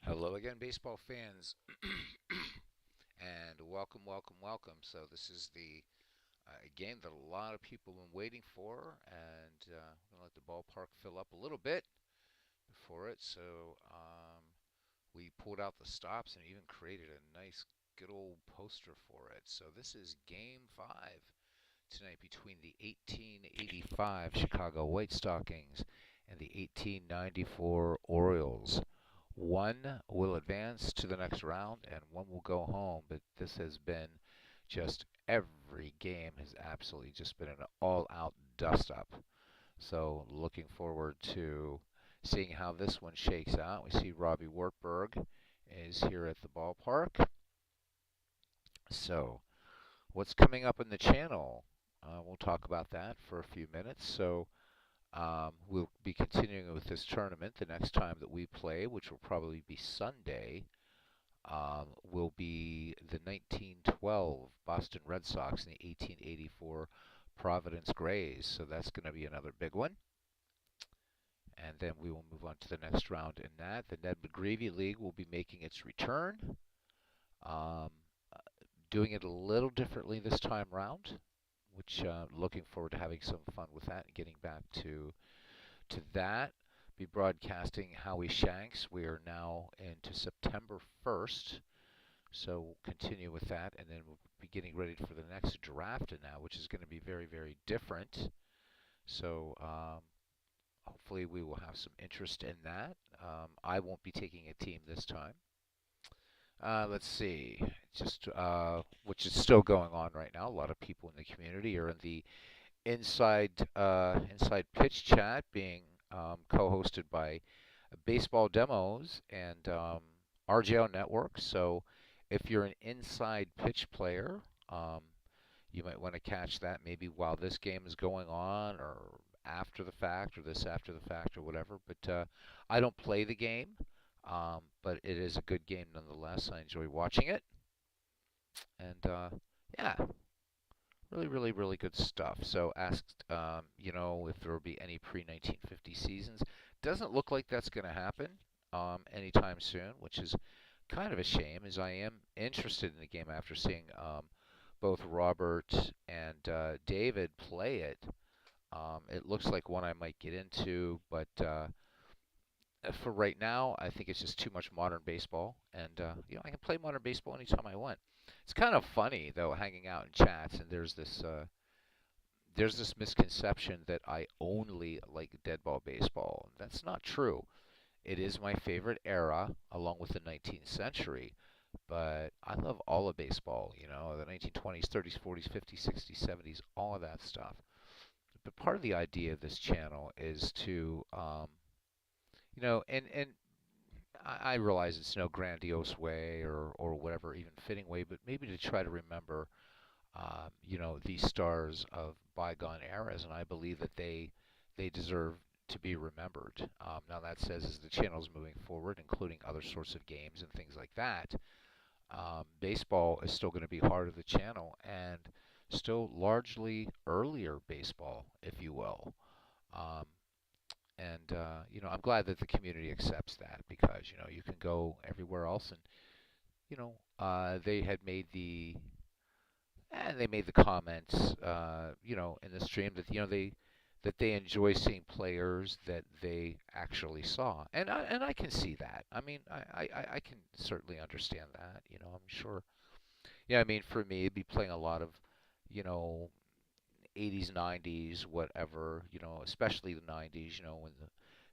Hello again, baseball fans, and welcome, welcome, welcome. So this is the game that a lot of people have been waiting for, and we're gonna let the ballpark fill up a little bit before it. So we pulled out the stops and even created a nice, good old poster for it. So this is Game 5 tonight between the 1885 Chicago White Stockings and the 1894 Orioles. One will advance to the next round and one will go home, but this has been just every game has absolutely just been an all out dust up. So looking forward to seeing how this one shakes out. We see Robbie Wartburg is here at the ballpark. So what's coming up in the channel? We'll talk about that for a few minutes. So we'll be continuing with this tournament the next time that we play, which will probably be Sunday. Will be the 1912 Boston Red Sox and the 1884 Providence Grays. So that's going to be another big one. And then we will move on to the next round in that. The Ned McGreevy League will be making its return. Um, Doing it a little differently this time round, which looking forward to having some fun with that and getting back to that. Be broadcasting Howie Shanks. We are now into September 1st. So we'll continue with that, and then we'll be getting ready for the next draft now, which is going to be very, very different. So hopefully we will have some interest in that. I won't be taking a team this time. Let's see, just which is still going on right now. A lot of people in the community are in the inside pitch chat, being co-hosted by Baseball Demos and RJO Network. So if you're an inside pitch player, um, you might want to catch that maybe while this game is going on, or after the fact, or this after the fact, or whatever. But I don't play the game, but it is a good game nonetheless. I enjoy watching it, and yeah, really, really, really good stuff. So asked, if there will be any pre-1950 seasons. Doesn't look like that's going to happen anytime soon, which is kind of a shame, as I am interested in the game after seeing both Robert and David play it. It looks like one I might get into, but for right now, I think it's just too much modern baseball, and I can play modern baseball anytime I want. It's kind of funny though, hanging out in chats, and there's this misconception that I only like dead ball baseball. That's not true. It is my favorite era, along with the 19th century, but I love all of baseball, the 1920s, 30s, 40s, 50s, 60s, 70s, all of that stuff. But part of the idea of this channel is to, and I realize it's no grandiose way or whatever, even fitting way, but maybe to try to remember, these stars of bygone eras, and I believe that they deserve to be remembered. Now that says as the channel's moving forward, including other sorts of games and things like that, baseball is still going to be part of the channel and still largely earlier baseball, if you will. Um, and I'm glad that the community accepts that because you can go everywhere else and they had made the comments in the stream that they enjoy seeing players that they actually saw, and I can see that. I mean, I can certainly understand that. I'm sure. Yeah, I mean, for me, it'd be playing a lot of you know 80s, 90s, whatever. Especially the 90s. When the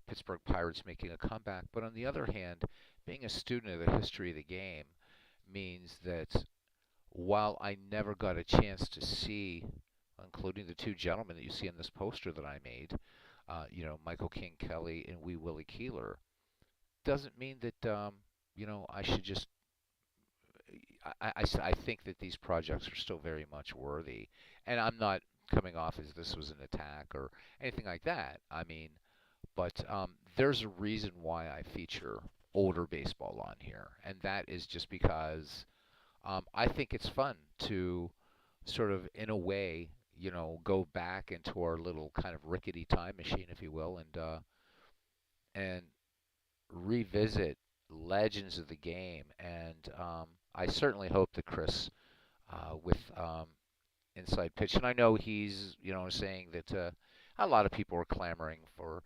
Pittsburgh Pirates making a comeback. But on the other hand, being a student of the history of the game means that while I never got a chance to see, including the two gentlemen that you see in this poster that I made, Michael King Kelly and Wee Willie Keeler, doesn't mean that I should just. I think that these projects are still very much worthy, and I'm not coming off as this was an attack or anything like that. I mean, but there's a reason why I feature older baseball on here, and that is just because I think it's fun to sort of, in a way, go back into our little kind of rickety time machine, if you will, and revisit legends of the game, and I certainly hope that Chris, with inside pitch, and I know he's saying that a lot of people are clamoring for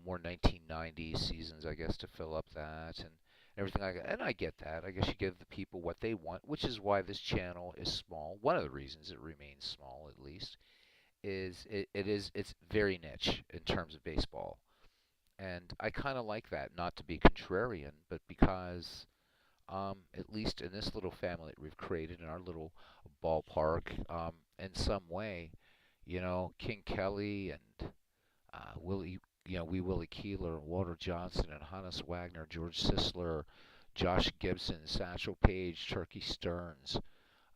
more 1990s seasons, I guess, to fill up that and everything like that. And I get that. I guess you give the people what they want, which is why this channel is small. One of the reasons it remains small, at least, is it's very niche in terms of baseball. And I kind of like that, not to be contrarian, but because at least in this little family that we've created in our little ballpark, in some way, King Kelly and Willie, Willie Keeler, Walter Johnson, and Hannes Wagner, George Sisler, Josh Gibson, Satchel Paige, Turkey Stearns,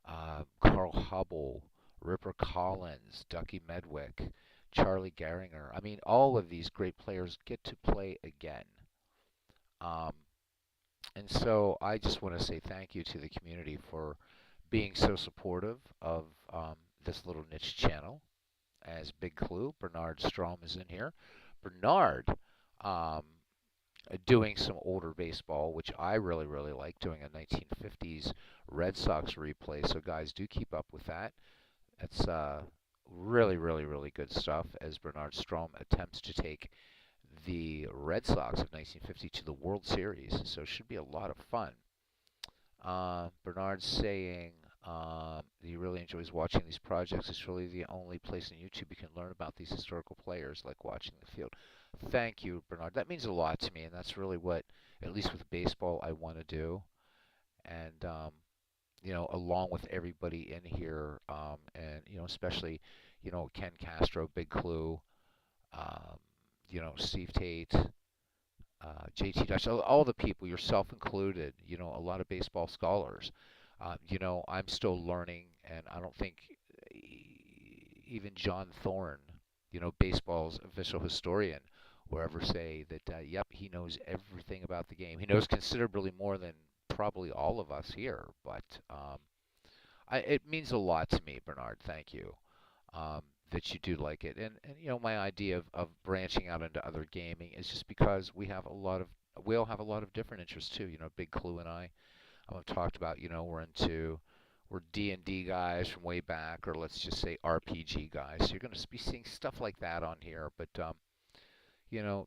Carl Hubble, Ripper Collins, Ducky Medwick, Charlie Gehringer. I mean, all of these great players get to play again. Um, and so I just want to say thank you to the community for being so supportive of this little niche channel. As Big Clue, Bernard Strom is in here. Bernard um, doing some older baseball, which I really, really like, doing a 1950s Red Sox replay. So guys, do keep up with that. It's really, really, really good stuff as Bernard Strom attempts to take the Red Sox of 1950 to the World Series. So it should be a lot of fun. Bernard's saying he really enjoys watching these projects. It's really the only place on YouTube you can learn about these historical players, like watching the field. Thank you, Bernard. That means a lot to me, and that's really what, at least with baseball, I want to do. And along with everybody in here, and especially, Ken Castro, Big Clue, um, Steve Tate, JT Dutch, all the people, yourself included, a lot of baseball scholars. I'm still learning, and I don't think even John Thorne, baseball's official historian, will ever say that, yep, he knows everything about the game. He knows considerably more than probably all of us here, but it means a lot to me, Bernard. Thank you. That you do like it. And my idea of branching out into other gaming is just because we all have a lot of different interests too. Big Clue and I have talked about, we're D&D guys from way back, or let's just say RPG guys. So you're going to be seeing stuff like that on here. But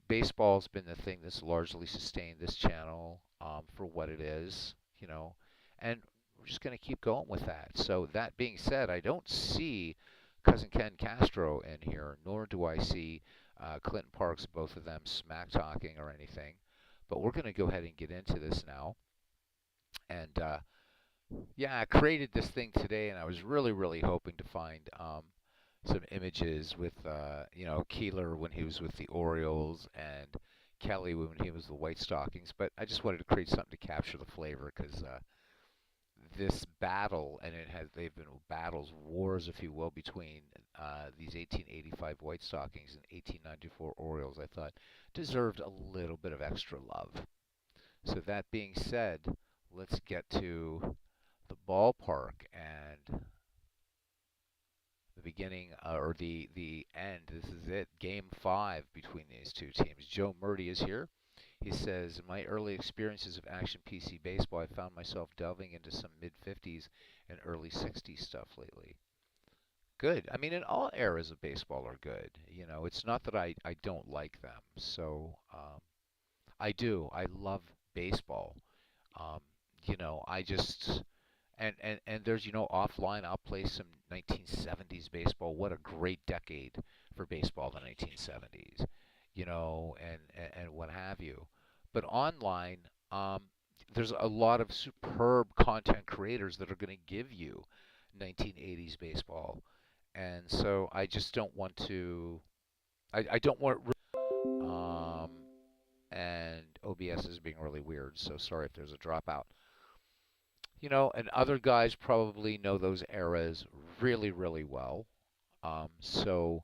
baseball's been the thing that's largely sustained this channel for what it is, and we're just going to keep going with that. So that being said, I don't see Cousin Ken Castro in here, nor do I see Clinton Parks, both of them smack talking or anything. But we're going to go ahead and get into this now. And yeah, I created this thing today, and I was really, really hoping to find some images with, Keeler when he was with the Orioles and Kelly when he was the White Stockings. But I just wanted to create something to capture the flavor because this battle, and they've been battles, wars, if you will, between these 1885 White Stockings and 1894 Orioles, I thought deserved a little bit of extra love. So that being said, let's get to the ballpark and the beginning or the end. This is it, Game 5 between these two teams. Joe Murdy is here. He says, in my early experiences of action PC baseball, I found myself delving into some mid-50s and early 60s stuff lately. Good. I mean, in all eras of baseball are good. It's not that I don't like them. So I do. I love baseball. Um, I just and there's offline. I'll play some 1970s baseball. What a great decade for baseball, the 1970s. And what have you. But online, there's a lot of superb content creators that are going to give you 1980s baseball, and so I just don't want to. I don't want. Um, and OBS is being really weird, so sorry if there's a dropout. And other guys probably know those eras really, really well. So,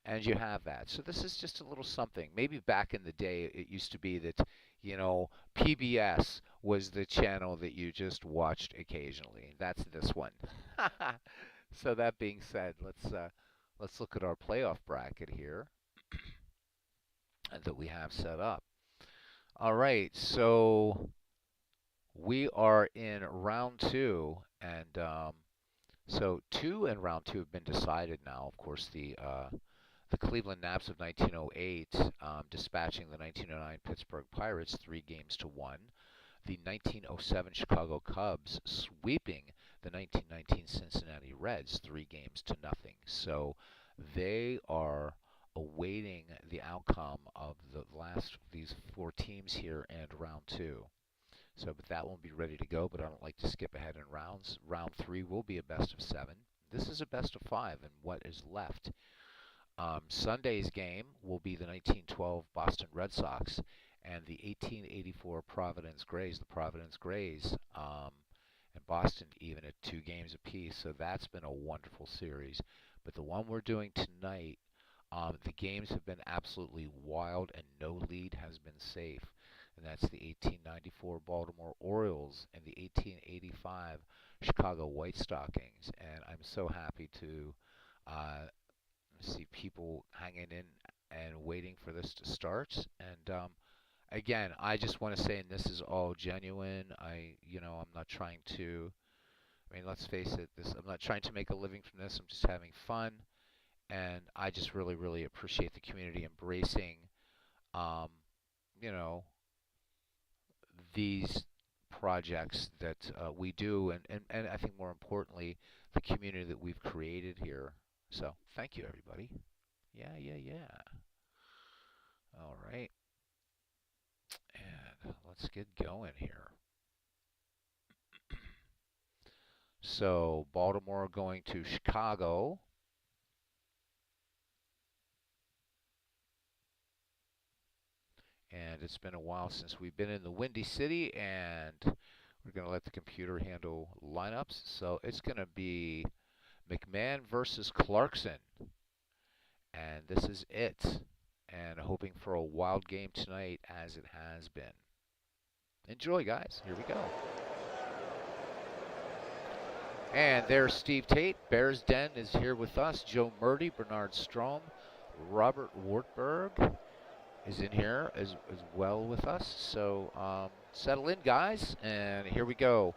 and you have that. So this is just a little something. Maybe back in the day, it used to be that, PBS was the channel that you just watched occasionally. That's this one. So that being said, let's look at our playoff bracket here that we have set up. All right, so We are in round two, and so two and round two have been decided now. Of course, the Cleveland Naps of 1908 dispatching the 1909 Pittsburgh Pirates 3 games to 1. The 1907 Chicago Cubs sweeping the 1919 Cincinnati Reds 3 games to 0. So they are awaiting the outcome of the last of these four teams here and round two. So, but that won't be ready to go. But I don't like to skip ahead in rounds. Round three will be a best of 7. This is a best of 5, and what is left. Sunday's game will be the 1912 Boston Red Sox and the 1884 Providence Grays. The Providence Grays and Boston even at 2 games apiece. So that's been a wonderful series. But the one we're doing tonight, the games have been absolutely wild and no lead has been safe. And that's the 1894 Baltimore Orioles and the 1885 Chicago White Stockings. And I'm so happy to see people hanging in and waiting for this to start. And again, I just want to say, and this is all genuine. I'm not trying to. I mean, let's face it. I'm not trying to make a living from this. I'm just having fun, and I just really, really appreciate the community embracing, um, you know, these projects that we do, and I think more importantly, the community that we've created here. So, thank you, everybody. Yeah, yeah, yeah. All right. And let's get going here. So, Baltimore going to Chicago. And it's been a while since we've been in the Windy City, and we're going to let the computer handle lineups. So, it's going to be McMahon versus Clarkson. And this is it. And hoping for a wild game tonight, as it has been. Enjoy, guys. Here we go. And there's Steve Tate. Bears Den is here with us. Joe Murdy, Bernard Strom, Robert Wartburg is in here as well with us. So settle in, guys, and here we go.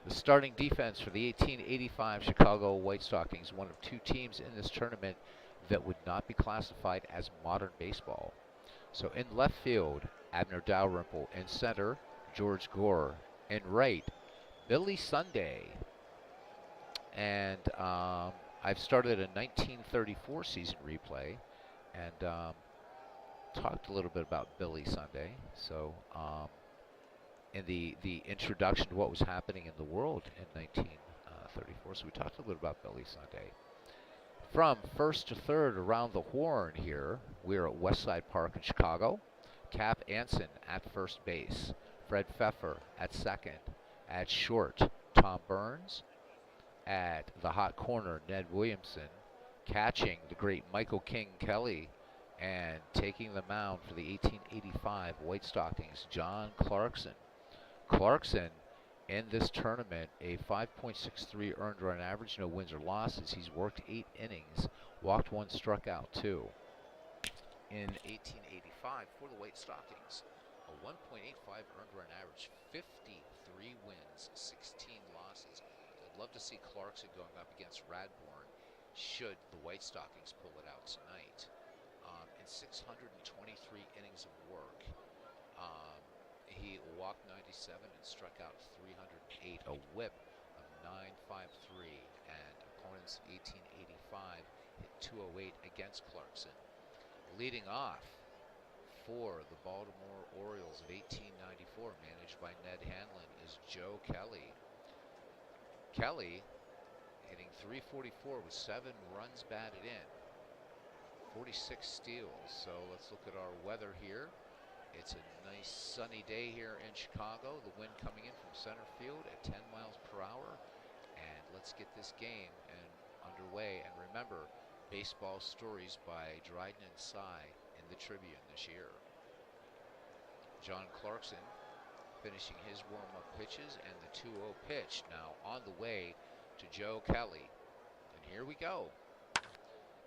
The starting defense for the 1885 Chicago White Stockings, one of 2 teams in this tournament that would not be classified as modern baseball. So in left field, Abner Dalrymple. In center, George Gore. In right, Billy Sunday. And I've started a 1934 season replay and talked a little bit about Billy Sunday. So in the introduction to what was happening in the world in 1934, so we talked a little bit about Billy Sunday. From first to third around the horn here, we're at Westside Park in Chicago. Cap Anson at first base. Fred Pfeffer at second. At short, Tom Burns. At the hot corner, Ned Williamson. Catching the great Michael King Kelly. And taking the mound for the 1885 White Stockings, John Clarkson. Clarkson, in this tournament, a 5.63 earned run average, no wins or losses. He's worked 8 innings, walked 1, struck out 2. In 1885 for the White Stockings, a 1.85 earned run average, 53 wins, 16 losses. I'd love to see Clarkson going up against Radbourn should the White Stockings pull it out tonight. In 623 innings of work, he walked 97 and struck out 308, a whip of 9.53, and opponents 1885 hit 208 against Clarkson. Leading off for the Baltimore Orioles of 1894, managed by Ned Hanlon, is Joe Kelly. Kelly hitting .344 with 7 runs batted in, 46 steals. So let's look at our weather here. It's a nice sunny day here in Chicago. The wind coming in from center field at 10 miles per hour. And let's get this game underway. And remember, baseball stories by Dryden and Sy in the Tribune this year. John Clarkson finishing his warm-up pitches and the 2-0 pitch now on the way to Joe Kelly. And here we go.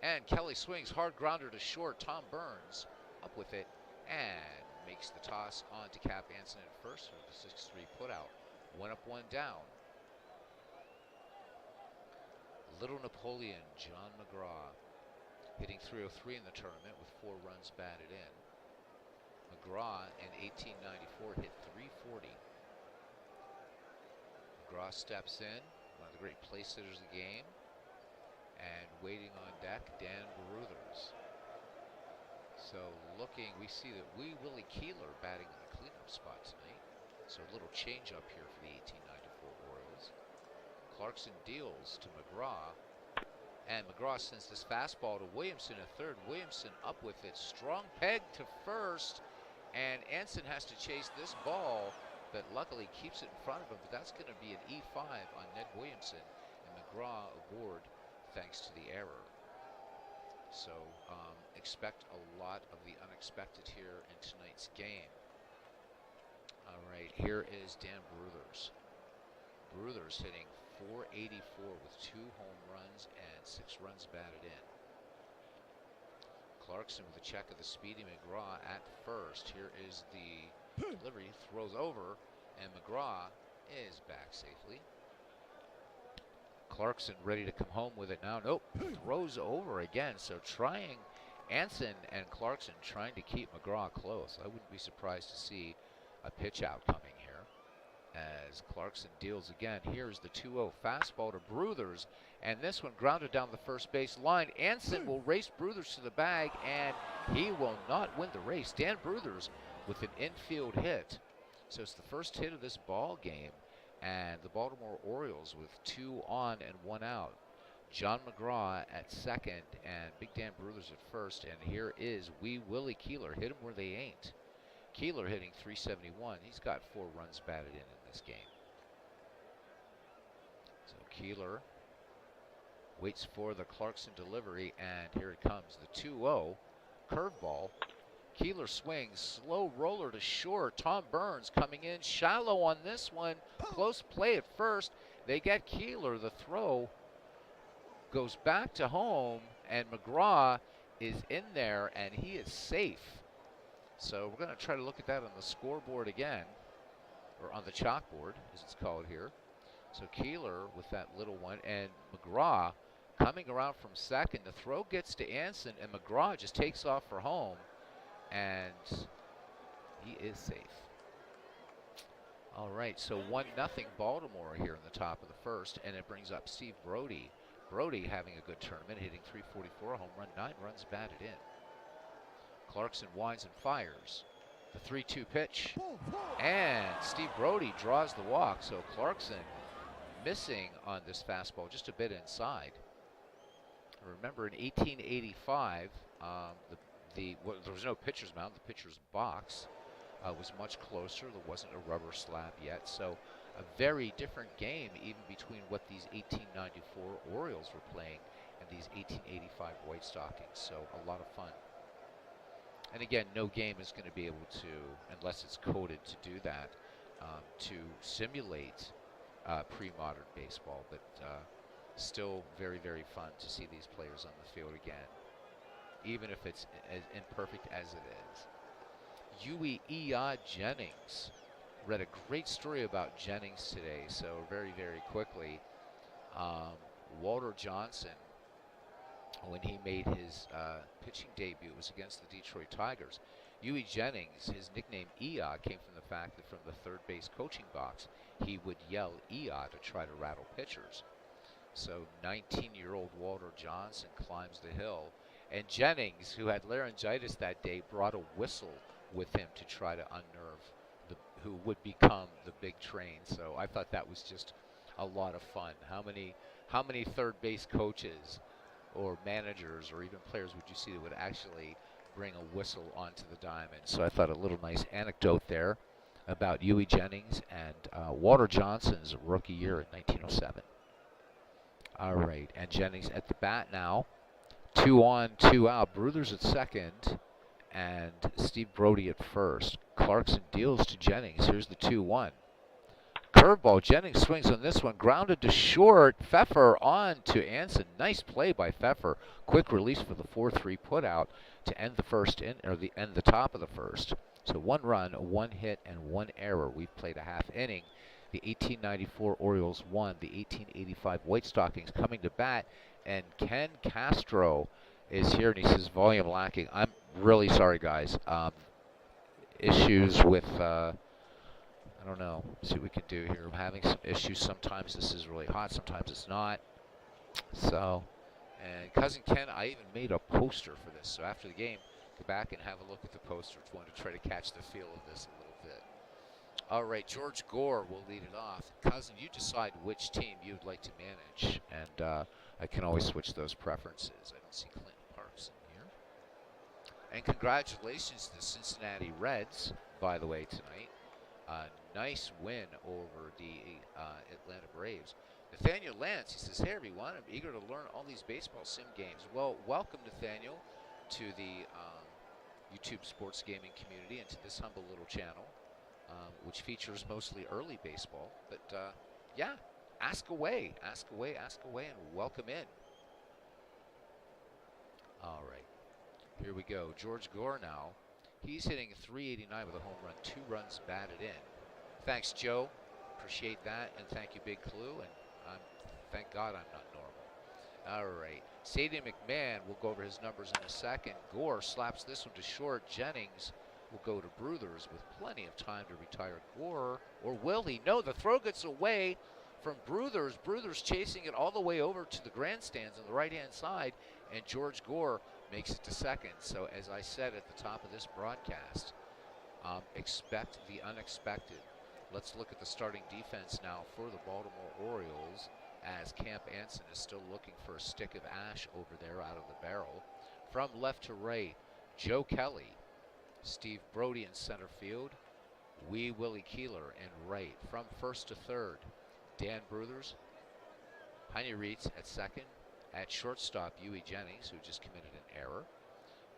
And Kelly swings, hard grounder to short. Tom Burns up with it and makes the toss on to Cap Anson at first for the 6-3 putout. One up, one down. Little Napoleon, John McGraw, hitting .303 in the tournament with 4 runs batted in. McGraw in 1894 hit .340. McGraw steps in, one of the great place hitters of the game. And waiting on deck, Dan Baruthers. So looking, we see that Willie Keeler batting in the cleanup spot tonight. So a little change up here for the 1894 Orioles. Clarkson deals to McGraw. And McGraw sends this fastball to Williamson at third. Williamson up with it. Strong peg to first. And Anson has to chase this ball, but luckily keeps it in front of him. But that's going to be an E5 on Ned Williamson. And McGraw aboard thanks to the error. So expect a lot of the unexpected here in tonight's game. All right, here is Dan Baruthers. Baruthers hitting .484 with 2 home runs and 6 runs batted in. Clarkson with a check of the speedy McGraw at first. Here is the delivery, throws over, and McGraw is back safely. Clarkson ready to come home with it now. Nope, throws over again. So Anson and Clarkson trying to keep McGraw close. I wouldn't be surprised to see a pitch out coming here as Clarkson deals again. Here's the 2-0 fastball to Baruthers, and this one grounded down the first base line. Anson will race Baruthers to the bag, and he will not win the race. Dan Baruthers with an infield hit. So it's the first hit of this ball game, and the Baltimore Orioles with 2 on and 1 out. John McGraw at second and Big Dan Baruthers at first, and here is Willie Keeler. Hit them where they ain't. Keeler hitting .371. He's got 4 runs batted in this game. So Keeler waits for the Clarkson delivery, and here it comes. The 2-0 curveball. Keeler swings, slow roller to short. Tom Burns coming in shallow on this one. Close play at first. They get Keeler. The throw goes back to home, and McGraw is in there, and he is safe. So we're going to try to look at that on the scoreboard again, or on the chalkboard, as it's called here. So Keeler with that little one, and McGraw coming around from second. The throw gets to Anson, and McGraw just takes off for home, and he is safe. All right, so 1-0 Baltimore here in the top of the first, and it brings up Steve Brody. Brody having a good tournament, hitting .344, a home run, 9 runs batted in. Clarkson winds and fires. The 3-2 pitch, and Steve Brody draws the walk. So Clarkson missing on this fastball, just a bit inside. Remember, in 1885, there was no pitcher's mound. The pitcher's box was much closer. There wasn't a rubber slab yet. So a very different game even between what these 1894 Orioles were playing and these 1885 White Stockings. So a lot of fun. And again, no game is going to be able to, unless it's coded to do that, to simulate pre-modern baseball. But still very, very fun to see these players on the field again, even if it's as imperfect as it is. Huey Jennings. Read a great story about Jennings today, so very, very quickly. Walter Johnson, when he made his pitching debut, was against the Detroit Tigers. Huey Jennings, his nickname Eeyore, came from the fact that from the third base coaching box, he would yell Eeyore to try to rattle pitchers. So 19-year-old Walter Johnson climbs the hill, and Jennings, who had laryngitis that day, brought a whistle with him to try to unnerve who would become the big train. So I thought that was just a lot of fun. How many third base coaches or managers or even players would you see that would actually bring a whistle onto the diamond? So I thought a little nice anecdote there about Huey Jennings and Walter Johnson's rookie year in 1907. All right, and Jennings at the bat now. 2 on, 2 out. Baruthers at second, and Steve Brody at first. Clarkson deals to Jennings. Here's the 2-1. Curveball. Jennings swings on this one. Grounded to short. Pfeffer on to Anson. Nice play by Pfeffer. Quick release for the 4-3 put out to end the first end the top of the first. So 1 run, 1 hit, and 1 error. We've played a half inning. The 1894 Orioles won. The 1885 White Stockings coming to bat. And Ken Castro is here, and he says volume lacking. I'm really sorry, guys. Issues with, I don't know. See what we can do here. I'm having some issues. Sometimes this is really hot. Sometimes it's not. So, and Cousin Ken, I even made a poster for this. So after the game, go back and have a look at the poster. It's one to try to catch the feel of this a little bit. All right, George Gore will lead it off. Cousin, you decide which team you'd like to manage, and I can always switch those preferences. I don't see Clinton Parks in here. And congratulations to the Cincinnati Reds, by the way, tonight. Nice win over the Atlanta Braves. Nathaniel Lance, he says, hey everyone, I'm eager to learn all these baseball sim games. Well, welcome, Nathaniel, to the YouTube sports gaming community and to this humble little channel. Which features mostly early baseball. But yeah, ask away, and welcome in. All right, here we go. George Gore now. He's hitting 389 with a home run, 2 runs batted in. Thanks, Joe. Appreciate that, and thank you, Big Clue. And thank God I'm not normal. All right, Sadie McMahon. We'll go over his numbers in a second. Gore slaps this one to short. Jennings will go to Bruthers with plenty of time to retire Gore, or will he? No, the throw gets away from Bruthers. Bruthers chasing it all the way over to the grandstands on the right-hand side, and George Gore makes it to second. So as I said at the top of this broadcast, expect the unexpected. Let's look at the starting defense now for the Baltimore Orioles, as Camp Anson is still looking for a stick of ash over there out of the barrel. From left to right, Joe Kelly, Steve Brody in center field, Wee Willie Keeler in right. From first to third, Dan Bruthers, Heine Reitz at second. At shortstop, Huey Jennings, who just committed an error.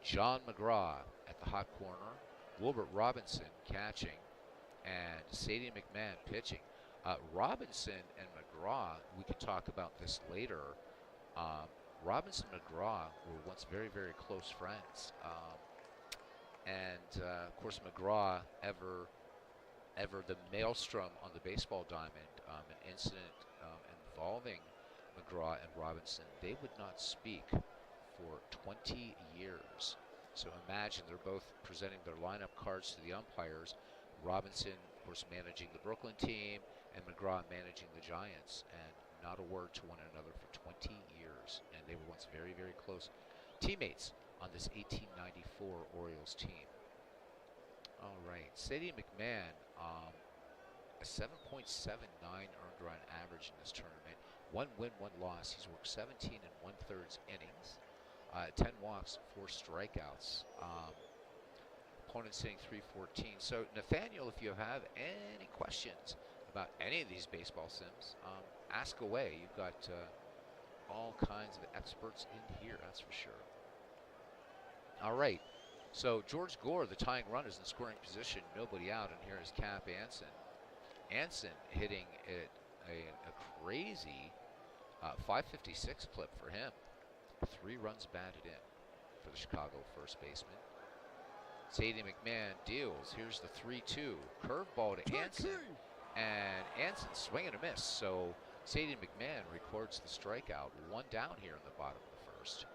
John McGraw at the hot corner. Wilbert Robinson catching. And Sadie McMahon pitching. Robinson and McGraw, we could talk about this later. Robinson and McGraw were once very, very close friends. Of course, McGraw, ever the maelstrom on the baseball diamond, an incident involving McGraw and Robinson, they would not speak for 20 years. So imagine they're both presenting their lineup cards to the umpires. Robinson, of course, managing the Brooklyn team, and McGraw managing the Giants, and not a word to one another for 20 years. And they were once very, very close teammates on this 1894 Orioles team. All right, Sadie McMahon, a 7.79 earned run average in this tournament. 1 win, 1 loss. He's worked 17 and 1/3 innings, 10 walks, 4 strikeouts. Opponent sitting 314. So Nathaniel, if you have any questions about any of these baseball sims, ask away. You've got all kinds of experts in here, that's for sure. All right, so George Gore, the tying run, is in scoring position, nobody out, and here is Cap Anson. Anson hitting it a crazy 556 clip for him. 3 runs batted in for the Chicago first baseman. Sadie McMahon deals. Here's the 3-2 curveball to Anson, and Anson swing and a miss. So Sadie McMahon records the strikeout. 1 down here in the bottom of the first.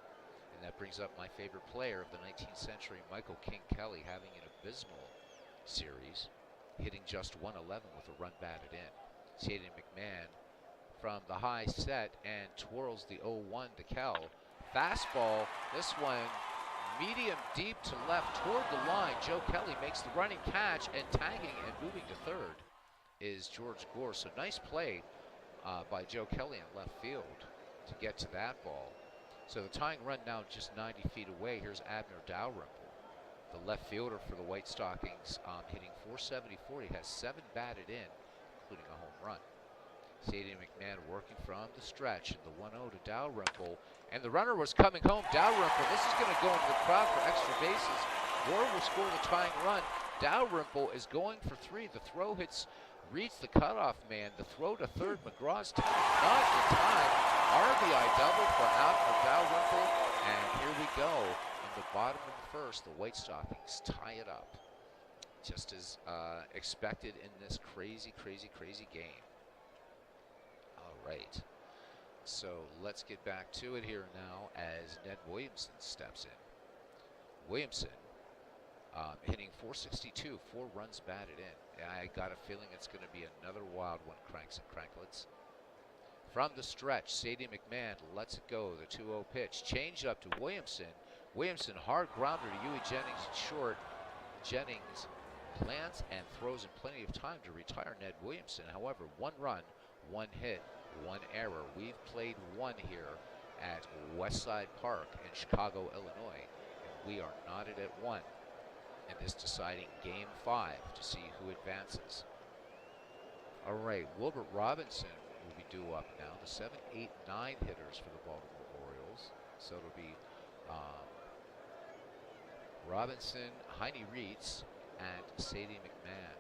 And that brings up my favorite player of the 19th century, Michael King Kelly, having an abysmal series, hitting just 111 with a run batted in. Sadie McMahon from the high set and twirls the 0-1 to Kell. Fastball, this one medium deep to left toward the line. Joe Kelly makes the running catch, and tagging and moving to third is George Gore. So nice play by Joe Kelly in left field to get to that ball. So the tying run now just 90 feet away. Here's Abner Dalrymple, the left fielder for the White Stockings, hitting 474. He has 7 batted in, including a home run. Sadie McMahon working from the stretch, and the 1-0 to Dalrymple. And the runner was coming home. Dalrymple, this is going to go into the crowd for extra bases. Gore will score the tying run. Dalrymple is going for 3. The throw reads the cutoff man. The throw to third. McGraw's time not in time. RBI double for Abner Dalrymple. And here we go. In the bottom of the first, the White Stockings tie it up. just as expected in this crazy, crazy, crazy game. All right. So let's get back to it here now as Ned Williamson steps in. Williamson hitting .462, 4 runs batted in. I got a feeling it's going to be another wild one, cranks and cranklets. From the stretch, Sadie McMahon lets it go. The 2-0 pitch. Change up to Williamson. Williamson, hard grounder to Huey Jennings in short. Jennings plants and throws in plenty of time to retire Ned Williamson. However, 1 run, 1 hit, 1 error. We've played 1 here at Westside Park in Chicago, Illinois. And we are knotted at 1 in this deciding Game 5 to see who advances. All right, Wilbert Robinson will be due up now. The 7, 8, 9 hitters for the Baltimore Orioles. So it'll be Robinson, Heine Reitz, and Sadie McMahon.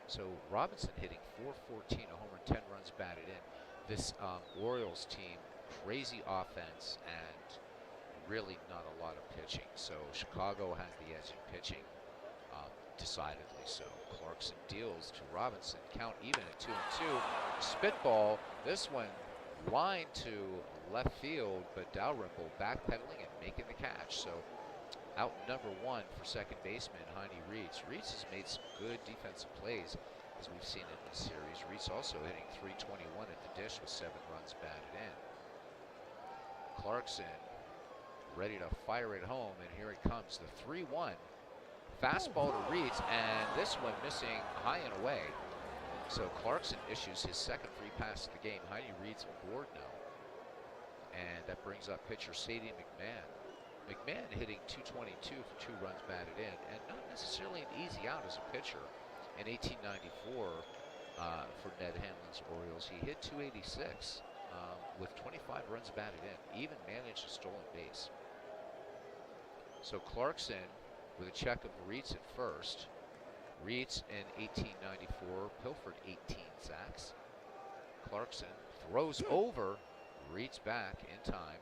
So Robinson hitting .414, a homer, 10 runs batted in. This Orioles team, crazy offense and really not a lot of pitching. So Chicago has the edge in pitching, decidedly so. Clarkson deals to Robinson. Count even at 2-2. Spitball. This one line to left field, but Dalrymple backpedaling and making the catch. So out number 1 for second baseman Heine Reitz. Reitz has made some good defensive plays as we've seen in this series. Reitz also hitting .321 at the dish with 7 runs batted in. Clarkson ready to fire it home, and here it comes, the 3-1. Fastball to Reitz, and this one missing high and away. So Clarkson issues his second free pass of the game. Heine Reitz aboard now. And that brings up pitcher Sadie McMahon. McMahon hitting .222 for 2 runs batted in, and not necessarily an easy out as a pitcher. In 1894, for Ned Hanlon's Orioles, he hit .286 with 25 runs batted in, even managed a stolen base. So Clarkson with a check of Reitz at first. Reitz in 1894 pilfered 18 sacks. Clarkson throws over. Reitz back in time.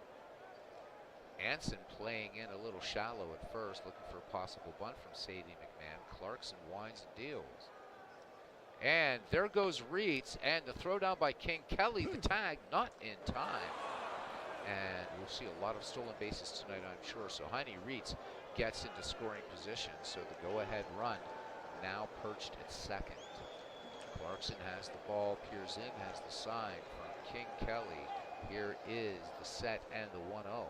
Anson playing in a little shallow at first, looking for a possible bunt from Sadie McMahon. Clarkson winds and deals. And there goes Reitz, and the throw down by King Kelly, the tag not in time. And we'll see a lot of stolen bases tonight, I'm sure. So Heine Reitz gets into scoring position. So the go-ahead run now perched at second. Clarkson has the ball, peers in, has the sign from King Kelly. Here is the set and the 1-0.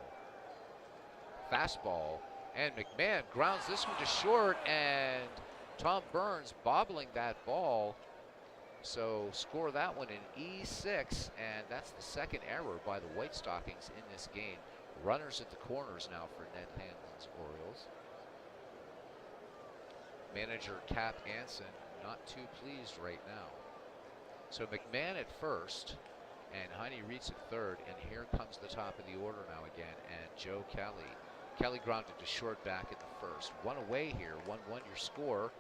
Fastball, and McMahon grounds this one to short, and Tom Burns bobbling that ball. So score that one in E6, and that's the second error by the White Stockings in this game. Runners at the corners now for Ned Hanlon's Orioles. Manager Cap Anson not too pleased right now. So McMahon at first, and Heine Reitz at third, and here comes the top of the order now again, and Joe Kelly. Kelly grounded to short back in the first. 1 away here, 1-1 your score.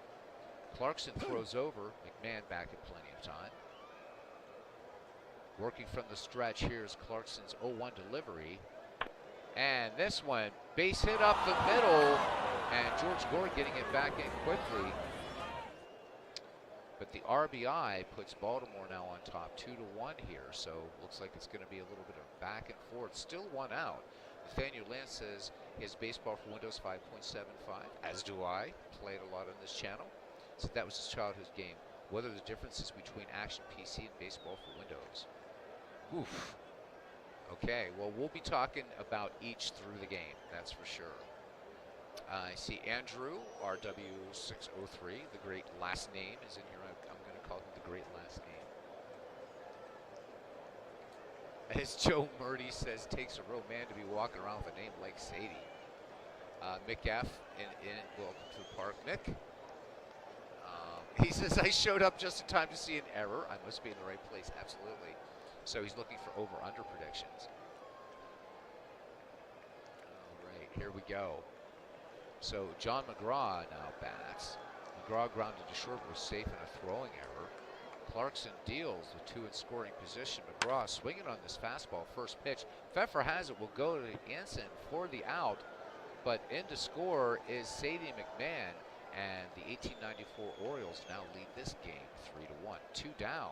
Clarkson throws over. McMahon back in plenty of time. Working from the stretch, here's Clarkson's 0-1 delivery. And this one, base hit up the middle, and George Gore getting it back in quickly. But the RBI puts Baltimore now on top 2-1 here. So looks like it's going to be a little bit of back and forth. Still 1 out. Nathaniel Lance says he has baseball for Windows 5.75, as do I. Played a lot on this channel. So that was his childhood game. What are the differences between Action PC and baseball for Windows? Oof. Okay, well, we'll be talking about each through the game, that's for sure. I see Andrew, RW603, the great last name is in here. I'm going to call him the great last name. As Joe Murdy says, takes a real man to be walking around with a name like Sadie. Mick F. in welcome to the park. Mick. He says, I showed up just in time to see an error. I must be in the right place. Absolutely. So he's looking for over-under predictions. All right, here we go. So John McGraw now bats. McGraw grounded to short, was safe in a throwing error. Clarkson deals the 2 in scoring position. McGraw swinging on this fastball, first pitch. Pfeffer has it, will go to Anson for the out. But in to score is Sadie McMahon. And the 1894 Orioles now lead this game 3-1. 2 down.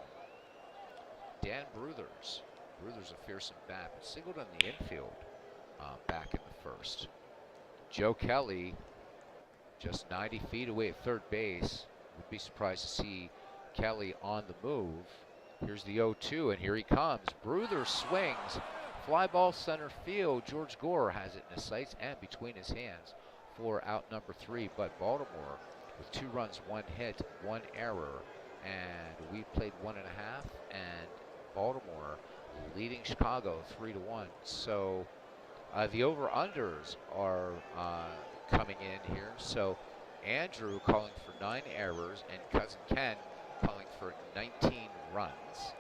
Dan Bruthers. Bruthers a fearsome bat, but singled in the infield back in the first. Joe Kelly just 90 feet away at third base. Would be surprised to see Kelly on the move. Here's the 0-2, and here he comes. Bruthers swings. Fly ball center field. George Gore has it in his sights and between his hands for out number 3. But Baltimore with 2 runs, 1 hit, 1 error. And we played 1.5, and Baltimore leading Chicago 3-1. So the over-unders are coming in here. So Andrew calling for 9 errors, and Cousin Ken calling for 19 runs,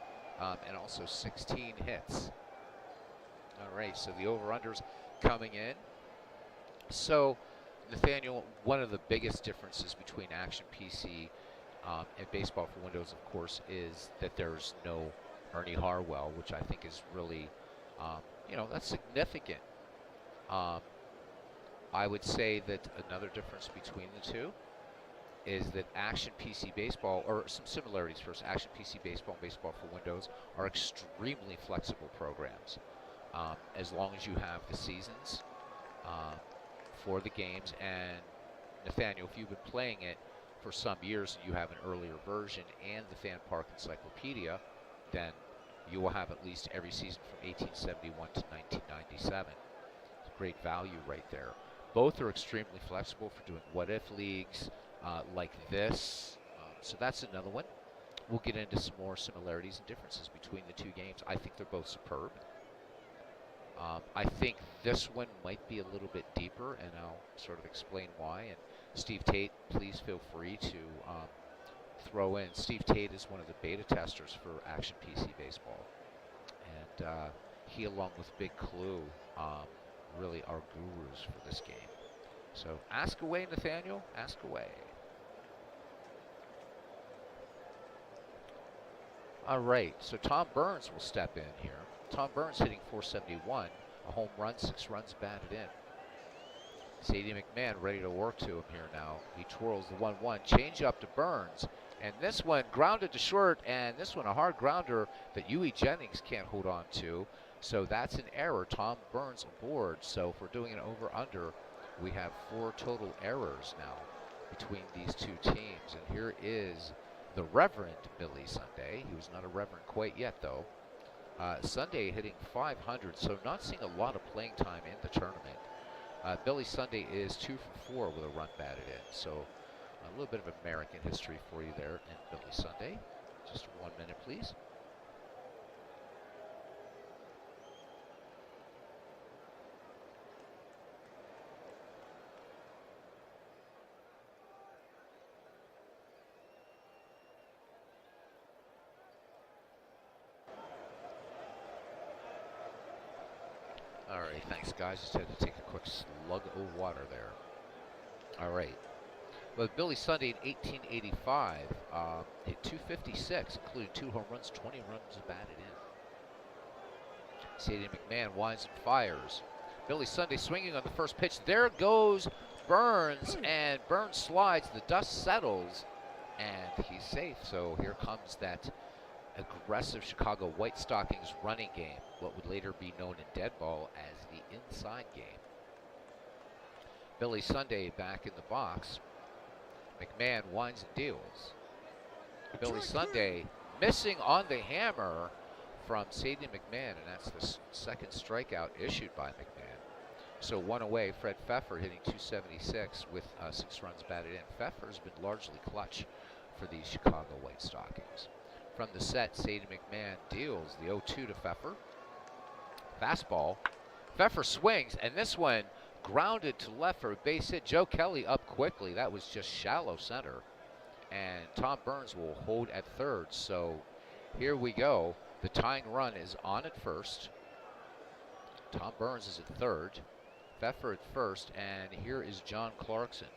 and also 16 hits. All right, so the over-unders coming in. So, Nathaniel, one of the biggest differences between Action PC and Baseball for Windows, of course, is that there's no Ernie Harwell, which I think is really, that's significant. I would say that another difference between the two is that Action PC Baseball, or some similarities first, Action PC Baseball and Baseball for Windows are extremely flexible programs. As long as you have the seasons for the games, and Nathaniel, if you've been playing it for some years and you have an earlier version and the Fan Park Encyclopedia, then you will have at least every season from 1871 to 1997. It's great value right there. Both are extremely flexible for doing what-if leagues like this. So that's another one. We'll get into some more similarities and differences between the two games. I think they're both superb. I think this one might be a little bit deeper, and I'll sort of explain why. And Steve Tate, please feel free to throw in. Steve Tate is one of the beta testers for Action PC Baseball. And he, along with Big Clue, really are gurus for this game. So ask away, Nathaniel. Ask away. All right, so Tom Burns will step in here. Tom Burns hitting .471, a home run, 6 runs batted in. Sadie McMahon ready to work to him here now. He twirls the 1-1, change up to Burns, and this one grounded to short, and this one a hard grounder that Huey Jennings can't hold on to. So that's an error. Tom Burns aboard. So if we're doing an over-under, we have 4 total errors now between these two teams. And here is the Reverend Billy Sunday. He was not a Reverend quite yet, though. Sunday hitting .500, so not seeing a lot of playing time in the tournament. Billy Sunday is 2 for 4 with a run batted in. So a little bit of American history for you there in Billy Sunday. Just 1 minute, please. All right, thanks, guys. Just had to take a quick slug of water there. All right. Well, Billy Sunday in 1885 hit .256, including 2 home runs, 20 runs batted in. Sadie McMahon winds and fires. Billy Sunday swinging on the first pitch. There goes Burns, and Burns slides. The dust settles, and he's safe. So here comes that aggressive Chicago White Stockings running game, what would later be known in dead ball as the inside game. Billy Sunday back in the box. McMahon winds and deals. Billy Sunday missing on the hammer from Sadie McMahon, and that's the second strikeout issued by McMahon. So 1 away. Fred Pfeffer hitting .276 with 6 runs batted in. Pfeffer's been largely clutch for these Chicago White Stockings. From the set, Sadie McMahon deals the 0-2 to Pfeffer. Fastball. Pfeffer swings, and this one grounded to left for a base hit. Joe Kelly up quickly. That was just shallow center. And Tom Burns will hold at third. So here we go. The tying run is on at first. Tom Burns is at third. Pfeffer at first. And here is John Clarkson.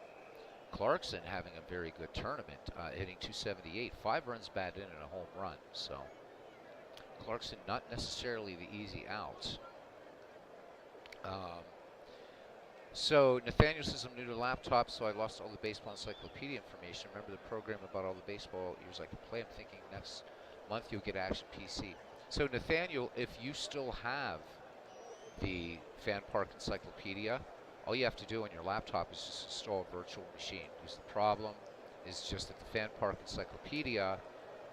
Clarkson having a very good tournament, hitting .278, 5 runs batted in and a home run. So Clarkson not necessarily the easy out. So Nathaniel says I'm new to laptop, so I lost all the baseball encyclopedia information. Remember the program about all the baseball years I can play? I'm thinking next month you'll get Action PC. So Nathaniel, if you still have the Fan Park Encyclopedia, all you have to do on your laptop is just install a virtual machine. Because the problem is just that the Fan Park Encyclopedia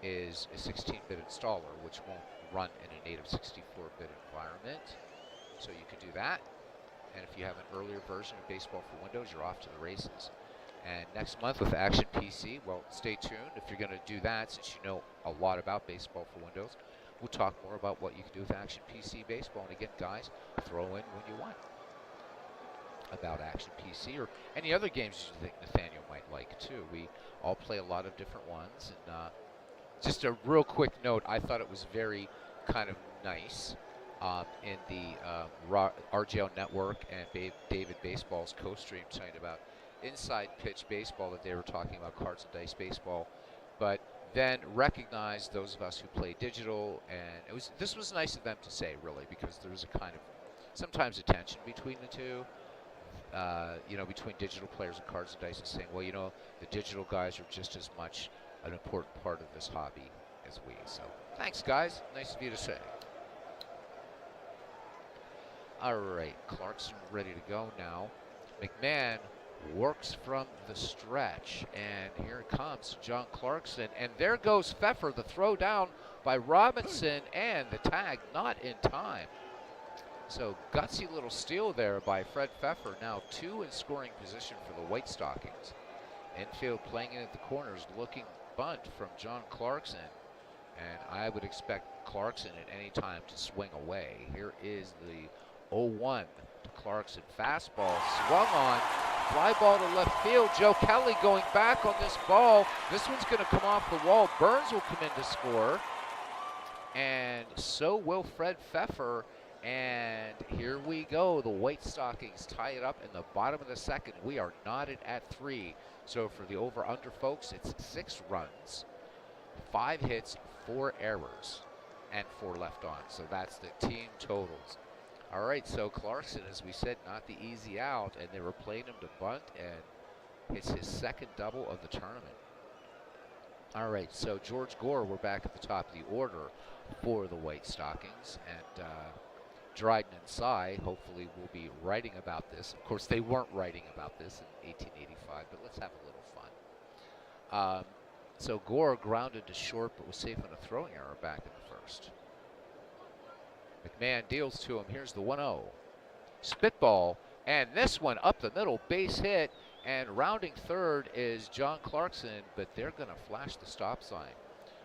is a 16-bit installer, which won't run in a native 64-bit environment. So you can do that. And if you have an earlier version of Baseball for Windows, you're off to the races. And next month with Action PC, well, stay tuned. If you're going to do that, since you know a lot about Baseball for Windows, we'll talk more about what you can do with Action PC Baseball. And again, guys, throw in when you want about Action PC or any other games you think Nathaniel might like, too. We all play a lot of different ones. And just a real quick note, I thought it was very kind of nice. In the RGL Network and David Baseball's co-stream tonight about inside pitch baseball that they were talking about cards and dice baseball, but then recognized those of us who play digital, and this was nice of them to say, really, because there's a kind of sometimes a tension between the two, between digital players and cards and dice, and saying, well, the digital guys are just as much an important part of this hobby as we. So thanks, guys. Nice of you to say. All right, Clarkson ready to go now. McMahon works from the stretch, and here comes John Clarkson, and there goes Pfeffer, the throw down by Robinson, and the tag not in time. So gutsy little steal there by Fred Pfeffer, now 2 in scoring position for the White Stockings. Infield playing in at the corners, looking bunt from John Clarkson, and I would expect Clarkson at any time to swing away. Here is the 0-1 to Clarkson. Fastball swung on. Fly ball to left field. Joe Kelly going back on this ball. This one's going to come off the wall. Burns will come in to score. And so will Fred Pfeffer. And here we go. The White Stockings tie it up in the bottom of the second. We are knotted at 3. So for the over-under folks, it's 6 runs, 5 hits, 4 errors, and 4 left on. So that's the team totals. All right, so Clarkson, as we said, not the easy out, and they were playing him to bunt, and hits his second double of the tournament. All right, so George Gore, we're back at the top of the order for the White Stockings, and Dryden and Sy hopefully will be writing about this. Of course, they weren't writing about this in 1885, but let's have a little fun. So Gore grounded to short, but was safe on a throwing error back in the first. McMahon deals to him. Here's the 1-0. Spitball, and this one up the middle, base hit, and rounding third is John Clarkson, but they're going to flash the stop sign.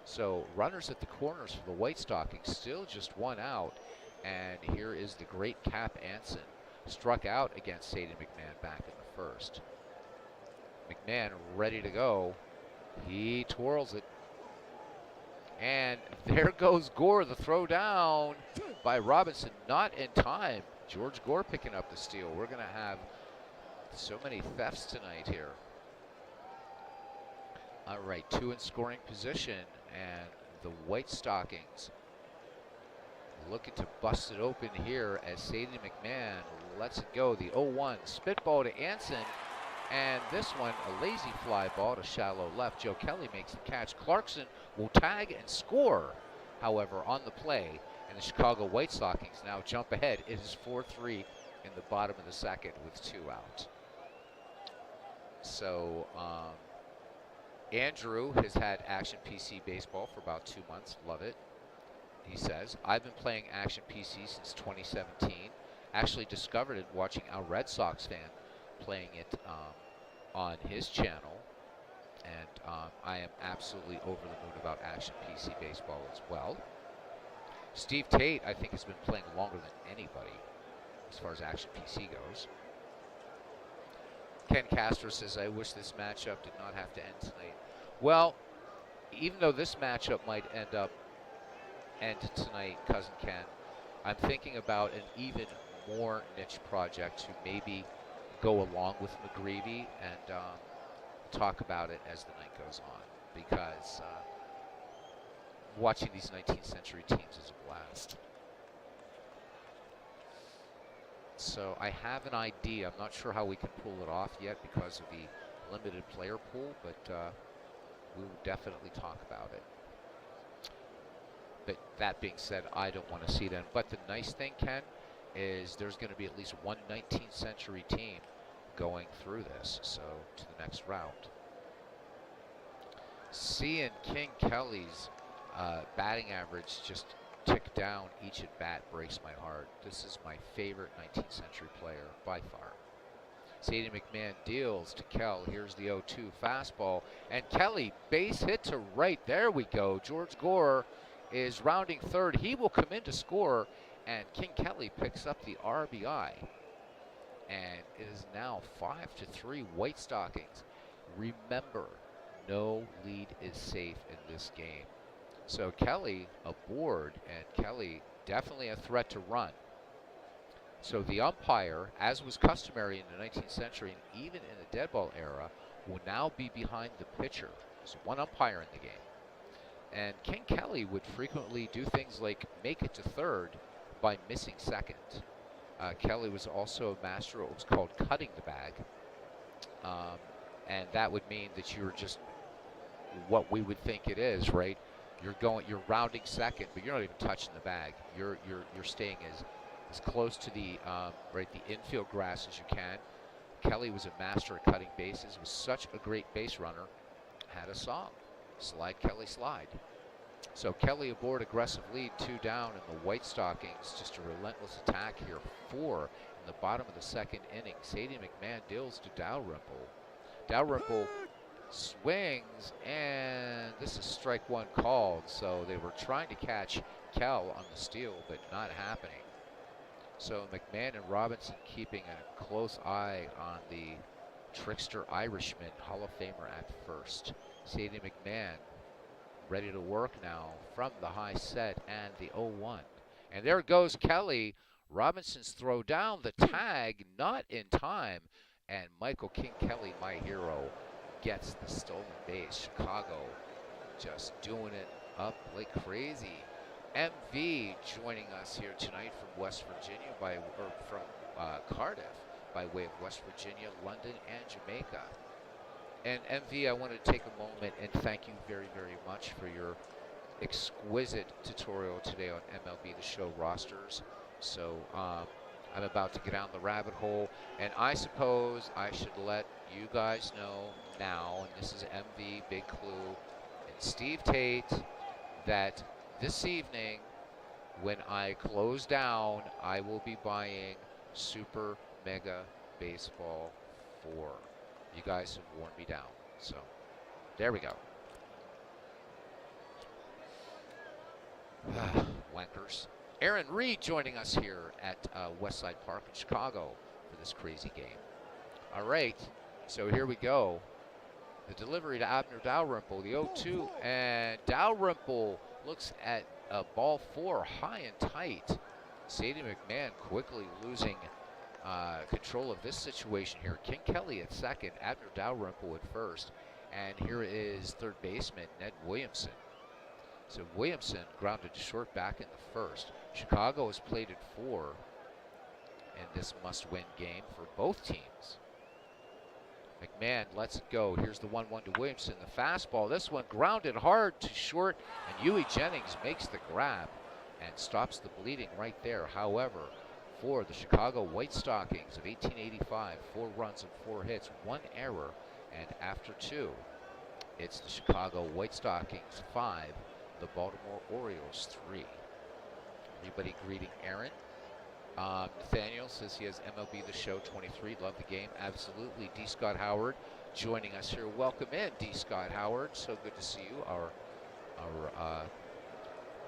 So runners at the corners for the White Stockings, still just 1 out, and here is the great Cap Anson. Struck out against Sadie McMahon back in the first. McMahon ready to go. He twirls it. And there goes Gore, the throw down by Robinson, not in time. George Gore picking up the steal. We're going to have so many thefts tonight here. All right, 2 in scoring position, and the White Stockings looking to bust it open here as Sadie McMahon lets it go. The 0-1 spitball to Anson. And this one, a lazy fly ball to shallow left. Joe Kelly makes the catch. Clarkson will tag and score, however, on the play. And the Chicago White Stockings now jump ahead. It is 4-3 in the bottom of the second with 2 out. So Andrew has had Action PC Baseball for about 2 months. Love it, he says. I've been playing Action PC since 2017. Actually discovered it watching our Red Sox fan playing it on his channel, and I am absolutely over the moon about Action PC Baseball as well. Steve Tate, I think, has been playing longer than anybody as far as Action PC goes. Ken Castro says, I wish this matchup did not have to end tonight. Well, even though this matchup might end tonight, Cousin Ken, I'm thinking about an even more niche project to maybe go along with McGreevy and talk about it as the night goes on, because watching these 19th century teams is a blast. So I have an idea. I'm not sure how we can pull it off yet because of the limited player pool, but we will definitely talk about it. But that being said, I don't want to see them. But the nice thing, Ken, is there's going to be at least one 19th century team going through this, so to the next round. Seeing King Kelly's batting average just tick down each at bat breaks my heart. This is my favorite 19th century player by far. Sadie McMahon deals to Kell. Here's the 0-2 fastball. And Kelly, base hit to right. There we go. George Gore is rounding third. He will come in to score, and King Kelly picks up the RBI. And it is now 5-3 White Stockings. Remember, no lead is safe in this game. So Kelly aboard, and Kelly definitely a threat to run. So the umpire, as was customary in the 19th century and even in the dead ball era, will now be behind the pitcher. There's one umpire in the game. And King Kelly would frequently do things like make it to third by missing second. Kelly was also a master of what was called cutting the bag. And that would mean that you're just what we would think it is, right? You're rounding second, but you're not even touching the bag. You're staying as close to the the infield grass as you can. Kelly was a master at cutting bases, was such a great base runner, had a song, Slide Kelly Slide. So Kelly aboard, aggressive lead, 2 down, and the White Stockings, just a relentless attack here, 4 in the bottom of the second inning. Sadie McMahon deals to Dalrymple. Dalrymple swings, and this is strike one called, so they were trying to catch Kell on the steal, but not happening. So McMahon and Robinson keeping a close eye on the trickster Irishman, Hall of Famer at first. Sadie McMahon ready to work now from the high set and the 0-1. And there goes Kelly. Robinson's throw down the tag, not in time. And Michael King Kelly, my hero, gets the stolen base. Chicago just doing it up like crazy. MV joining us here tonight from West Virginia, from Cardiff, by way of West Virginia, London, and Jamaica. And MV, I want to take a moment and thank you very, very much for your exquisite tutorial today on MLB The Show rosters. So I'm about to get down the rabbit hole, and I suppose I should let you guys know now, and this is MV, Big Clue, and Steve Tate, that this evening, when I close down, I will be buying Super Mega Baseball 4. You guys have worn me down, so there we go. Wankers. Aaron Reed joining us here at Westside Park in Chicago for this crazy game. All right, so here we go. The delivery to Abner Dalrymple, the 0-2, and Dalrymple looks at ball 4, high and tight. Sadie McMahon quickly losing control of this situation here. King Kelly at second, Abner Dalrymple at first, and here is third baseman Ned Williamson. So Williamson grounded to short back in the first. Chicago has played at 4 in this must-win game for both teams. McMahon lets it go. Here's the 1-1 to Williamson. The fastball, this one grounded hard to short, and Huey Jennings makes the grab and stops the bleeding right there. However, for the Chicago White Stockings of 1885, 4 runs and 4 hits, 1 error, and after 2, it's the Chicago White Stockings 5, the Baltimore Orioles 3. Anybody greeting Aaron? Nathaniel says he has MLB The Show 23. Love the game. Absolutely. D. Scott Howard joining us here. Welcome in, D. Scott Howard. So good to see you. Our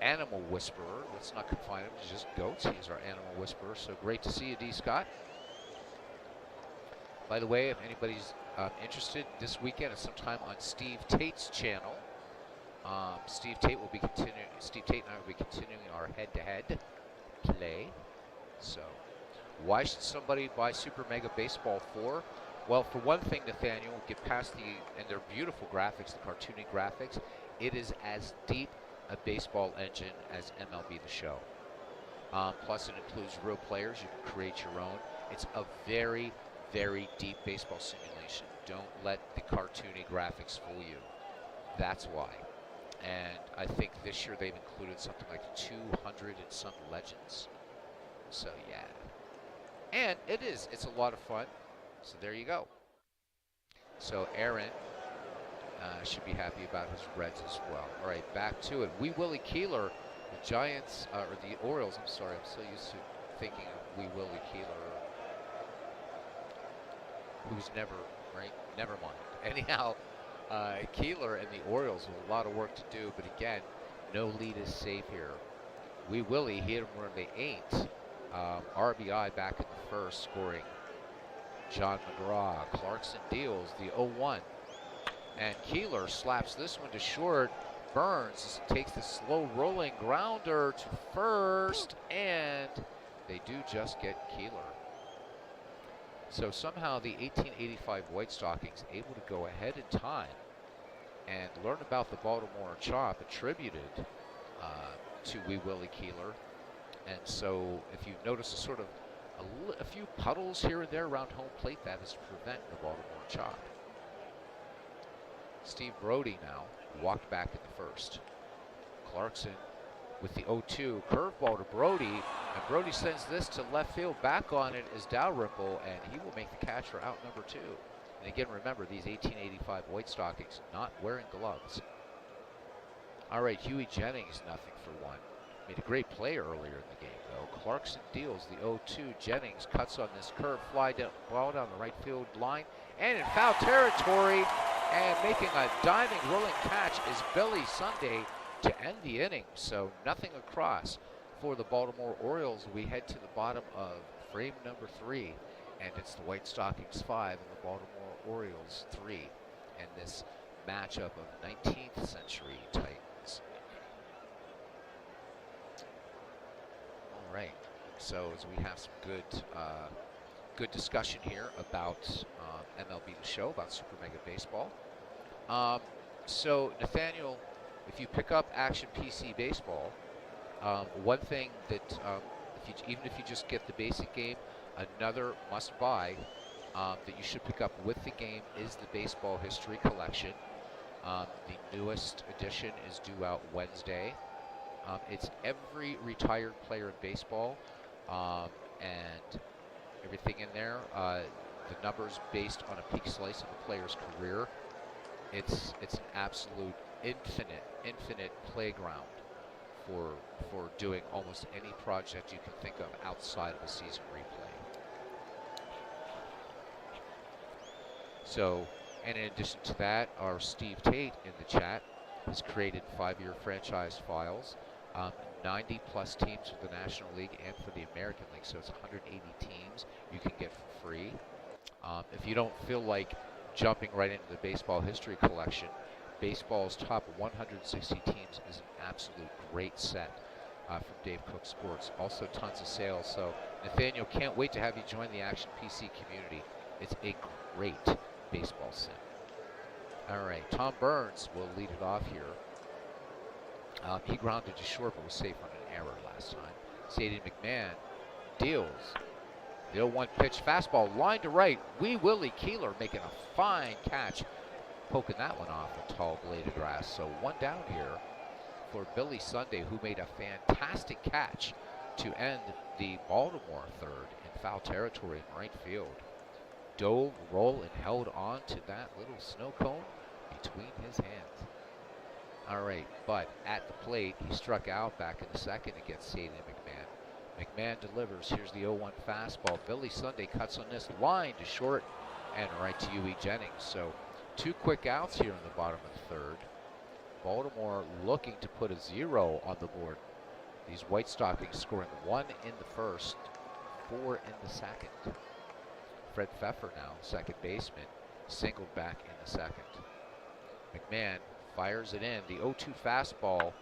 animal whisperer. Let's not confine him to just goats. He's our animal whisperer. So great to see you, D. Scott. By the way, if anybody's interested, this weekend is sometime on Steve Tate's channel. Steve Tate and I will be continuing our head-to-head play. So, why should somebody buy Super Mega Baseball 4? Well, for one thing, Nathaniel, get past and they're beautiful graphics, the cartoony graphics. It is as deep a baseball engine as MLB The Show. Plus, it includes real players. You can create your own. It's a very, very deep baseball simulation. Don't let the cartoony graphics fool you. That's why. And I think this year they've included something like 200 and some legends. So, yeah. And it's a lot of fun. So, there you go. So, Aaron should be happy about his Reds as well. All right, back to it. Wee Willie Keeler, the Giants, or the Orioles, I'm sorry, I'm so used to thinking of Wee Willie Keeler, who's never, right? Never mind. Anyhow, Keeler and the Orioles with a lot of work to do, but again, no lead is safe here. Wee Willie hit him where they ain't. RBI back in the first, scoring John McGraw. Clarkson deals the 0-1. And Keeler slaps this one to short. Burns takes the slow rolling grounder to first, and they do just get Keeler. So somehow the 1885 White Stockings able to go ahead in time and learn about the Baltimore chop attributed to Wee Willie Keeler. And so if you've noticed a few puddles here and there around home plate, that is to prevent the Baltimore chop. Steve Brody now walked back in the first. Clarkson with the 0-2 curveball to Brody, and Brody sends this to left field. Back on it is Dalrymple, and he will make the catch for out number 2. And again, remember, these 1885 White Stockings not wearing gloves. All right, Huey Jennings, nothing for 1. Made a great play earlier in the game, though. Clarkson deals the 0-2. Jennings cuts on this curve, ball down the right field line, and in foul territory, and making a diving, rolling catch is Billy Sunday to end the inning. So nothing across for the Baltimore Orioles. We head to the bottom of frame number 3, and it's the White Stockings 5 and the Baltimore Orioles 3, and this matchup of 19th century Titans. All right, so as we have some good discussion here about MLB The Show, about Super Mega Baseball. So Nathaniel, if you pick up Action PC Baseball, one thing that even if you just get the basic game, another must-buy that you should pick up with the game is the Baseball History Collection. The newest edition is due out Wednesday. It's every retired player in baseball, and everything in there. The numbers based on a peak slice of a player's career. It's an absolute infinite playground for doing almost any project you can think of outside of a season replay. So, and in addition to that, our Steve Tate in the chat has created 5-year franchise files. 90 plus teams for the National League and for the American League, so it's 180 teams you can get for free. If you don't feel like jumping right into the Baseball History Collection, baseball's top 160 teams is an absolute great set from Dave Cook Sports. Also tons of sales. So Nathaniel, can't wait to have you join the Action PC community. It's a great baseball sim. All right, Tom Burns will lead it off here. He grounded to short but was safe on an error last time. Sadie McMahon deals. The 0-1 pitch, fastball, line to right. Wee Willie Keeler making a fine catch, poking that one off a tall blade of grass. So 1 down here for Billy Sunday, who made a fantastic catch to end the Baltimore third in foul territory in right field. Dove, rolled, and held on to that little snow cone between his hands. All right, but at the plate, he struck out back in the second against Sadie McMahon. McMahon delivers. Here's the 0-1 fastball. Billy Sunday cuts on this line to short and right to Huey Jennings. So 2 quick outs here in the bottom of the third. Baltimore looking to put a 0 on the board. These White Stockings scoring 1 in the first, 4 in the second. Fred Pfeffer now, second baseman, singled back in the second. McMahon fires it in, the 0-2 fastball,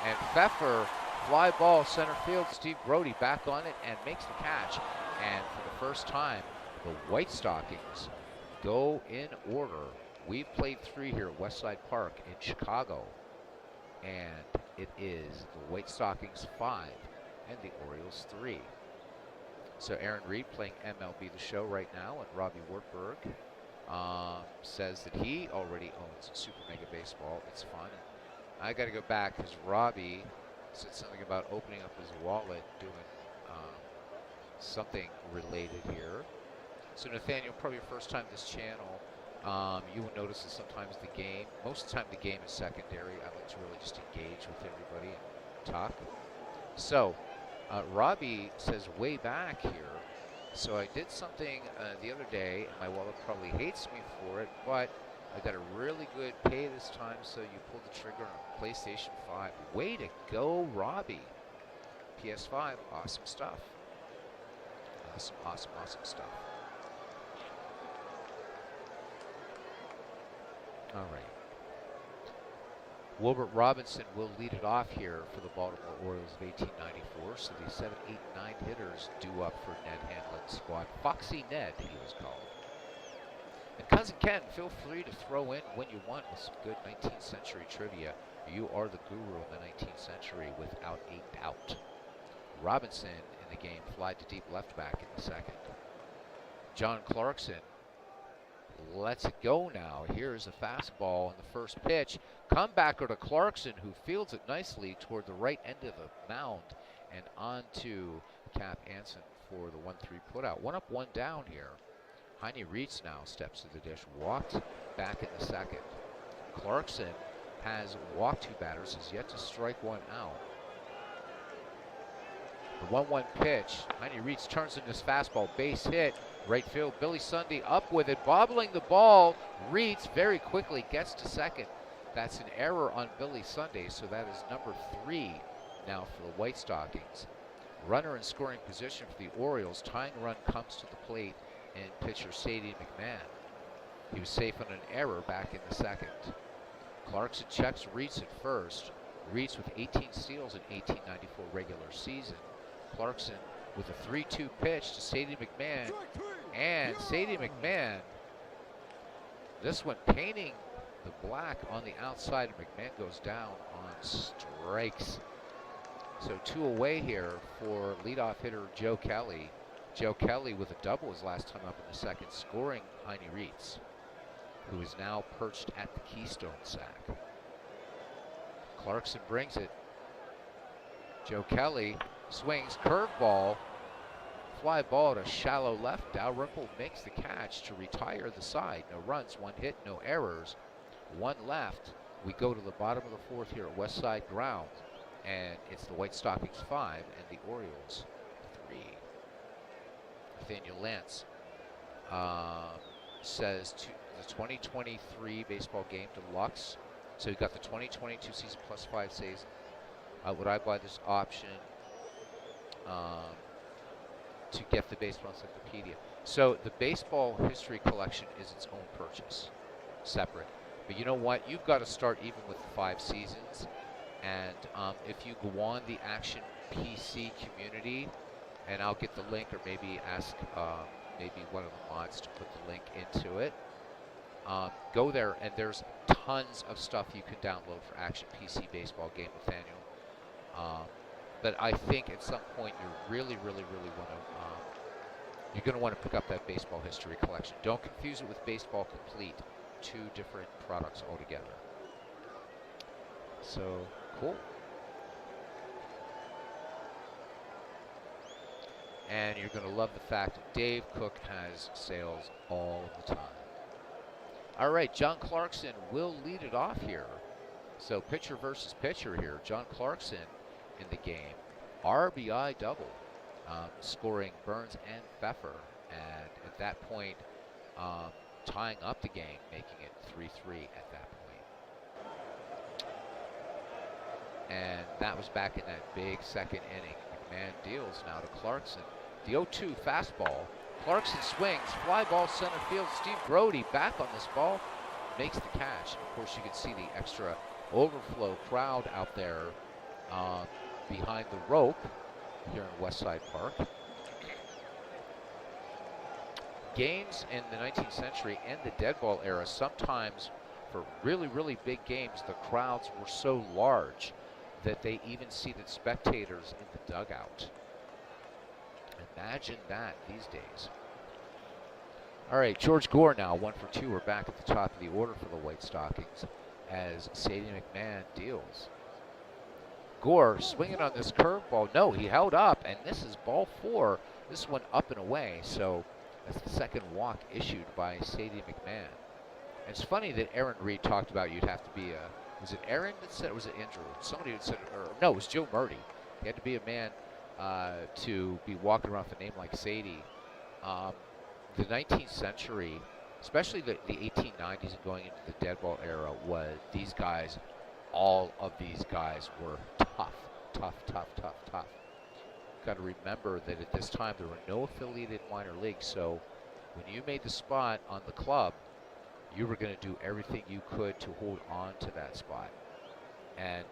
and Pfeffer, fly ball center field. Steve Brody back on it and makes the catch. And for the first time, the White Stockings go in order. We've played 3 here at Westside Park in Chicago, and it is the White Stockings 5 and the Orioles 3. So Aaron Reed playing MLB The Show right now, and Robbie Wartburg says that he already owns Super Mega Baseball. It's fun. I got to go back because Robbie said something about opening up his wallet, doing something related here. So Nathaniel, probably your first time this channel, you will notice that sometimes most of the time the game is secondary. I like to really just engage with everybody and talk. So Robbie says way back here. So I did something the other day, and my wallet probably hates me for it, but I got a really good pay this time, so you pulled the trigger on PlayStation 5. Way to go, Robbie. PS5, awesome stuff. Awesome stuff. All right. Wilbert Robinson will lead it off here for the Baltimore Orioles of 1894. So the 7, 8, 9 hitters due up for Ned Hanlon's squad. Foxy Ned, he was called. And Cousin Ken, feel free to throw in when you want with some good 19th century trivia. You are the guru of the 19th century without a doubt. Robinson in the game fly to deep left back in the second. John Clarkson lets it go now. Here's a fastball on the first pitch. Comebacker to Clarkson, who fields it nicely toward the right end of the mound and on to Cap Anson for the 1-3 putout. 1 up, 1 down here. Heine Reitz now steps to the dish, walked back in the second. Clarkson has walked 2 batters, has yet to strike 1 out. The 1-1 pitch. Heine Reitz turns in his fastball, base hit. Right field, Billy Sunday up with it, bobbling the ball. Reitz very quickly gets to second. That's an error on Billy Sunday, so that is number 3 now for the White Stockings. Runner in scoring position for the Orioles. Tying run comes to the plate, and pitcher Sadie McMahon. He was safe on an error back in the second. Clarkson checks Reitz at first. Reitz with 18 steals in 1894 regular season. Clarkson with a 3-2 pitch to Sadie McMahon. And Sadie McMahon, this one painting the black on the outside. McMahon goes down on strikes. So 2 away here for leadoff hitter Joe Kelly. Joe Kelly with a double his last time up in the second, scoring Heine Reitz, who is now perched at the Keystone sack. Clarkson brings it. Joe Kelly swings, curveball, fly ball to shallow left. Dalrymple makes the catch to retire the side. No runs, 1 hit, no errors, 1 left. We go to the bottom of the 4th here at West Side Ground, and it's the White Stockings 5 and the Orioles 3. Nathaniel Lance says to the 2023 baseball game deluxe. So you got the 2022 season plus 5 saves. Would I buy this option to get the baseball encyclopedia? So the baseball history collection is its own purchase, separate. But you know what? You've got to start even with the 5 seasons. And if you go on the Action PC community, and I'll get the link, or maybe ask maybe one of the mods to put the link into it. Go there, and there's tons of stuff you can download for Action PC baseball game, Nathaniel. But I think at some point you really want to, you're going to want to pick up that baseball history collection. Don't confuse it with Baseball Complete. 2 different products altogether. So, cool. And you're going to love the fact that Dave Cook has sales all the time. All right, John Clarkson will lead it off here. So pitcher versus pitcher here. John Clarkson in the game. RBI double, scoring Burns and Pfeffer. And at that point, tying up the game, making it 3-3 at that point. And that was back in that big second inning. McMahon deals now to Clarkson. The 0-2 fastball. Clarkson swings, fly ball center field. Steve Brody back on this ball, makes the catch. Of course, you can see the extra overflow crowd out there behind the rope here in Westside Park. Games in the 19th century and the dead ball era, sometimes for really big games, the crowds were so large that they even seated spectators in the dugout. Imagine that these days. All right, George Gore now, 1 for 2. We're back at the top of the order for the White Stockings as Sadie McMahon deals. Gore swinging on this curveball. No, he held up, and this is ball 4. This one up and away, so that's the second walk issued by Sadie McMahon. And it's funny that Aaron Reed talked about you'd have to be a, was it Aaron that said, or was it Andrew? Somebody had said, or no, it was Joe Murdy. He had to be a man to be walking around with a name like Sadie. The 19th century, especially the 1890s and going into the dead ball era, was these guys, all of these guys were tough. Got to remember that at this time there were no affiliated minor leagues, so when you made the spot on the club, you were going to do everything you could to hold on to that spot. And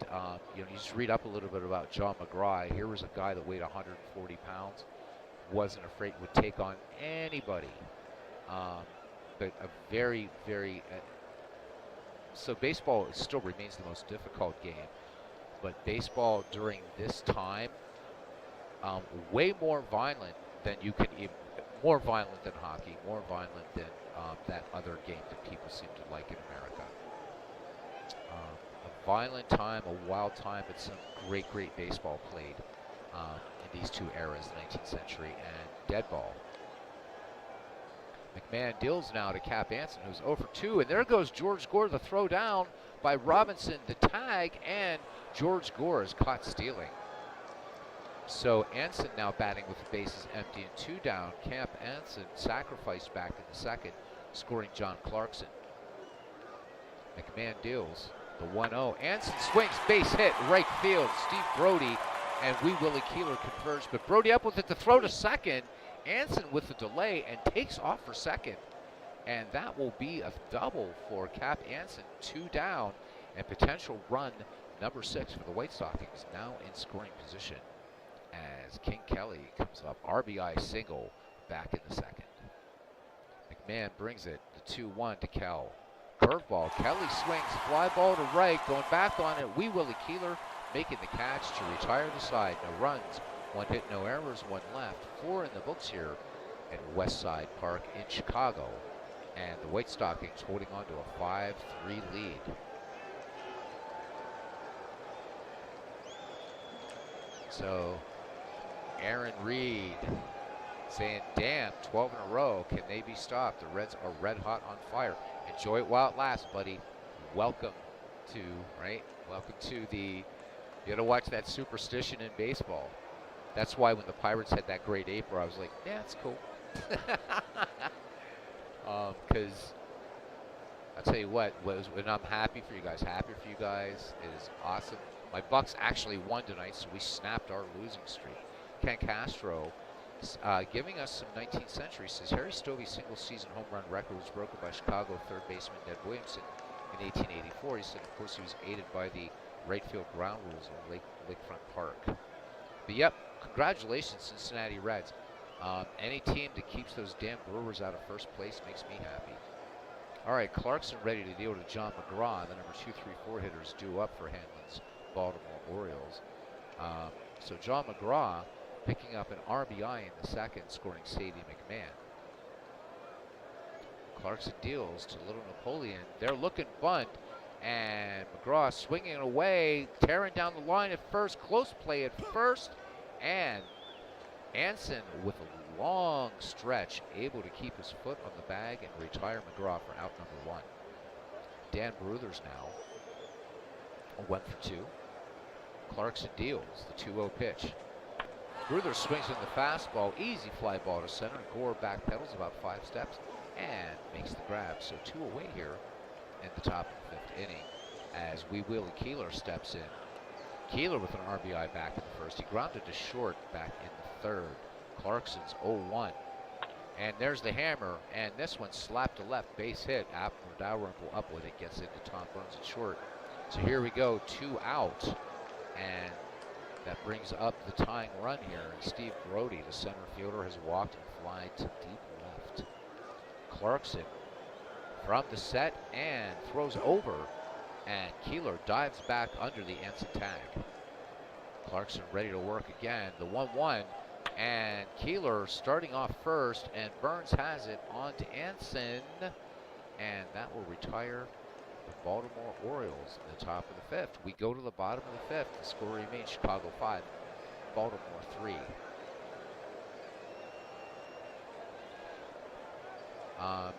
you just read up a little bit about John McGraw. Here was a guy that weighed 140 pounds, wasn't afraid, would take on anybody. But a very, so baseball still remains the most difficult game, but baseball during this time, way more violent than you can, more violent than hockey, more violent than that other game that people seem to like in America. A violent time, a wild time, but some great baseball played in these two eras, the 19th century and dead ball. McMahon deals now to Cap Anson, who's 0 for 2, and there goes George Gore, the throw down by Robinson, the tag, and George Gore is caught stealing. So Anson now batting with the bases empty and 2 down. Cap Anson sacrificed back in the second, scoring John Clarkson. McMahon deals the 1-0. Anson swings, base hit, right field. Steve Brody and Wee Willie Keeler converge, but Brody up with it to throw to second. Anson with the delay and takes off for second. And that will be a double for Cap Anson, 2 down, and potential run number 6 for the White Stockings, now in scoring position as King Kelly comes up. RBI single back in the second. McMahon brings it, the 2-1 to Kell. Curveball, Kelly swings, fly ball to right, going back on it. Wee Willie Keeler making the catch to retire the side. No runs, 1 hit, no errors, 1 left. 4 in the books here at Westside Park in Chicago. And the White Stockings holding on to a 5-3 lead. So Aaron Reed saying, damn, 12 in a row. Can they be stopped? The Reds are red hot on fire. Enjoy it while it lasts, buddy. Welcome to, right? Welcome to the, you gotta watch that superstition in baseball. That's why when the Pirates had that great April, I was like, yeah, it's cool. Because I'll tell you what, and I'm happy for you guys. It is awesome. My Bucks actually won tonight, so we snapped our losing streak. Ken Castro giving us some 19th century, says Harry Stovey's single-season home run record was broken by Chicago third baseman Ned Williamson in 1884. He said, of course, he was aided by the right field ground rules of Lakefront Park. But yep, congratulations, Cincinnati Reds. Any team that keeps those damn Brewers out of first place makes me happy. All right, Clarkson ready to deal to John McGraw. The number 2, 3, 4 hitters due up for Hanlon's Baltimore Orioles. So John McGraw picking up an RBI in the second, scoring Sadie McMahon. Clarkson deals to Little Napoleon. They're looking bunt, and McGraw swinging away, tearing down the line at first. Close play at first, and Anson with a long stretch, able to keep his foot on the bag and retire McGraw for out number 1. Dan Bruthers now, 1 for 2. Clarkson deals the 2-0 pitch. Bruthers swings in the fastball, easy fly ball to center. Gore back pedals about 5 steps and makes the grab. So 2 away here at the top of the 5th inning as Wee Willie Keeler steps in. Keeler with an RBI back in the first. He grounded to short back in the third. Clarkson's 0-1. And there's the hammer, and this one slapped to left, base hit. Abner Dalrymple up with it, gets into Tom Burns at short. So here we go, 2 out, and that brings up the tying run here. And Steve Brody, the center fielder, has walked and flied to deep left. Clarkson from the set and throws over, and Keeler dives back under the Anson tag. Clarkson ready to work again. The 1-1. And Keeler starting off first. And Burns has it on to Anson. And that will retire the Baltimore Orioles in the top of the 5th. We go to the bottom of the 5th. The score remains Chicago 5, Baltimore 3.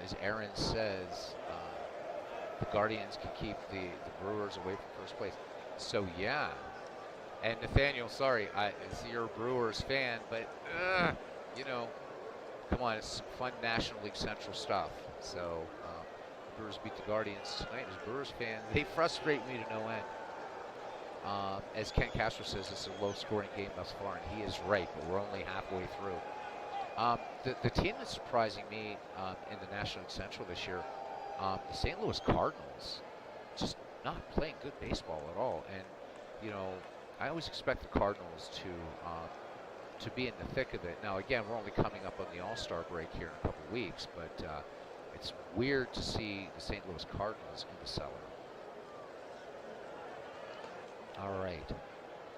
As Aaron says, the Guardians can keep the Brewers away from first place. So, yeah. And Nathaniel, sorry, I see you're a Brewers fan, but, you know, come on, it's some fun National League Central stuff. So, the Brewers beat the Guardians tonight. As a Brewers fan, they frustrate me to no end. As Ken Castro says, it's a low-scoring game thus far, and he is right, but we're only halfway through. The team that's surprising me in the National League Central this year, the St. Louis Cardinals, just not playing good baseball at all. And, you know, I always expect the Cardinals to be in the thick of it. Now, again, we're only coming up on the All-Star break here in a couple weeks, but it's weird to see the St. Louis Cardinals in the cellar. All right.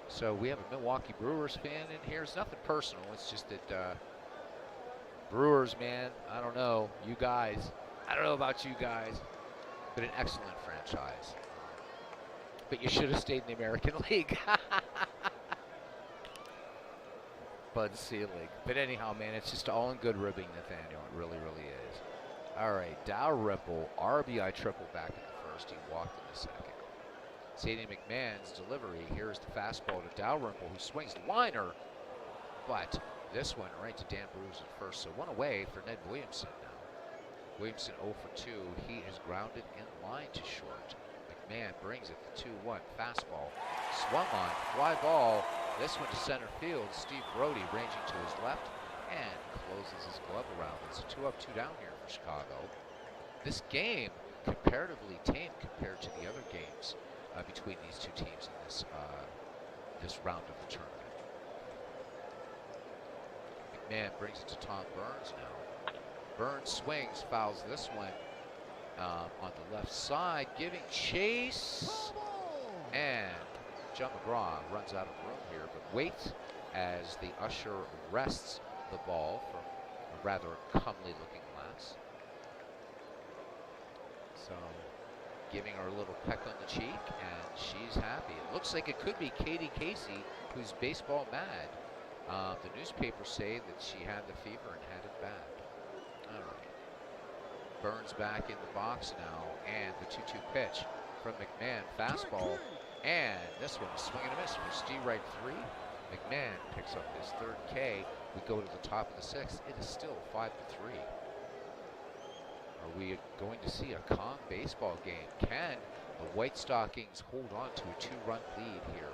So we have a Milwaukee Brewers fan in here. It's nothing personal. It's just that Brewers, man, I don't know. You guys, I don't know about you guys, but an excellent franchise. But you should have stayed in the American League. Bud Selig. But anyhow, man, it's just all in good ribbing, Nathaniel. It really, really is. All right, Dalrymple, RBI triple back in the first. He walked in the second. Sadie McMahon's delivery. Here's the fastball to Dalrymple, who swings liner. But this one right to Dan Bruce at first. So one away for Ned Williamson now. Williamson 0 for 2. He is grounded in line to short. McMahon brings it the 2-1 fastball. Swung on, fly ball. This one to center field. Steve Brody ranging to his left and closes his glove around. It's a 2 up, 2 down here for Chicago. This game comparatively tame compared to the other games between these two teams in this this round of the tournament. McMahon brings it to Tom Burns now. Burns swings, fouls this one on the left side, giving chase. And John McGraw runs out of room here, but waits as the usher rests the ball from a rather comely looking glass. So giving her a little peck on the cheek, and she's happy. It looks like it could be Katie Casey, who's baseball mad. The newspapers say that she had the fever and had it bad. All right. Burns back in the box now, and the 2-2 pitch from McMahon. Fastball, and this one is swing and a miss for Steve Wright 3. McMahon picks up his third K. We go to the top of the 6th. It is still 5-3. Are we going to see a calm baseball game? Can the White Stockings hold on to a 2-run lead here?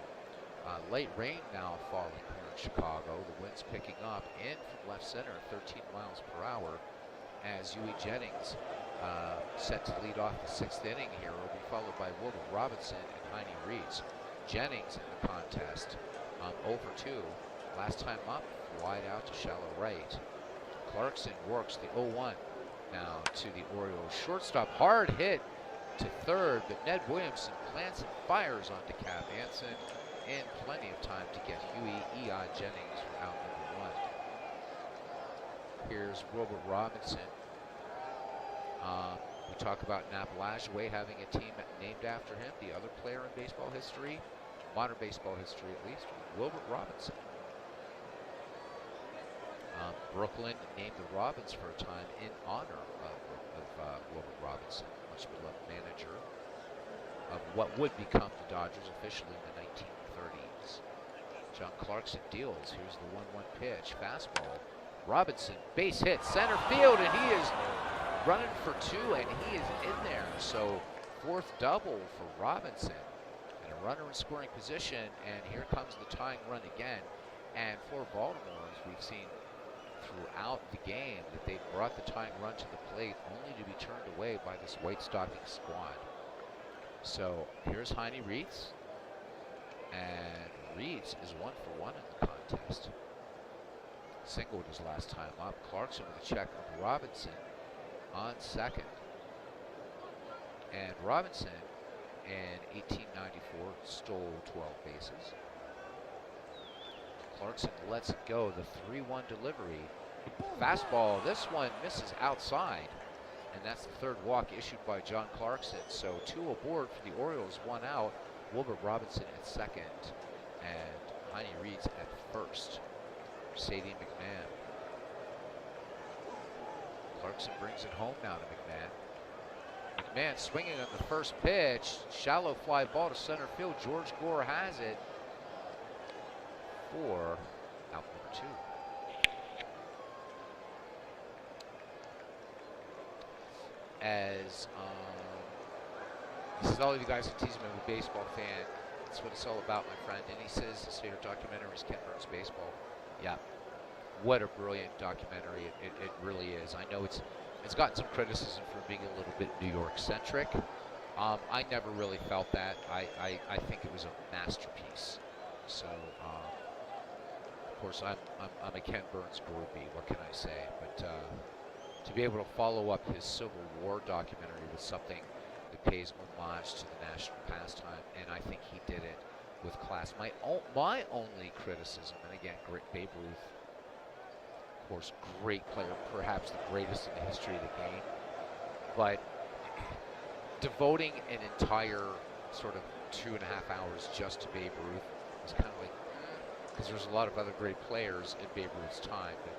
Late rain now falling here in Chicago. The wind's picking up in from left center at 13 miles per hour as Huey Jennings set to lead off the 6th inning here. Will be followed by Wilbur Robinson and Heine Reeds. Jennings in the contest, 0 for 2. Last time up, wide out to shallow right. Clarkson works the 0-1 now to the Orioles shortstop. Hard hit to third, but Ned Williamson plants and fires onto Cap Anson in plenty of time to get Huey Jennings for out number 1. Here's Wilbur Robinson. We talk about Nap Lajoie having a team named after him. The other player in baseball history, modern baseball history at least, Wilbur Robinson. Brooklyn named the Robins for a time in honor of Wilbur Robinson, much beloved manager of what would become the Dodgers officially in the 1930s. John Clarkson deals. Here's the 1-1 pitch. Fastball. Robinson, base hit, center field, and he is running for 2, and he is in there. So 4th double for Robinson, and a runner in scoring position, and here comes the tying run again. And for Baltimore, as we've seen throughout the game, that they brought the tying run to the plate only to be turned away by this White Stocking squad. So here's Heine Reeds, and Reeds is 1 for 1 in the contest. Singled his last time up. Clarkson with a check of Robinson on second. And Robinson in 1894 stole 12 bases. Clarkson lets it go. The 3-1 delivery. Fastball. This one misses outside. And that's the third walk issued by John Clarkson. So 2 aboard for the Orioles, 1 out. Wilbur Robinson at second. And Heine Reeds at first. Sadie McMahon. Clarkson brings it home now to McMahon. McMahon swinging on the first pitch. Shallow fly ball to center field. George Gore has it for out number 2. As he says, all of you guys can tease me, I'm a baseball fan. That's what it's all about, my friend. And he says his favorite documentary is Ken Burns' Baseball. Yeah, what a brilliant documentary it really is. I know it's gotten some criticism for being a little bit New York centric. I never really felt that. I think it was a masterpiece. So of course I'm a Ken Burns groupie. What can I say? But to be able to follow up his Civil War documentary with something that pays homage to the national pastime, and I think he did it with class. My only criticism, and again, great Babe Ruth, of course, great player, perhaps the greatest in the history of the game, but devoting an entire sort of 2.5 hours just to Babe Ruth was kind of like, because there's a lot of other great players in Babe Ruth's time, but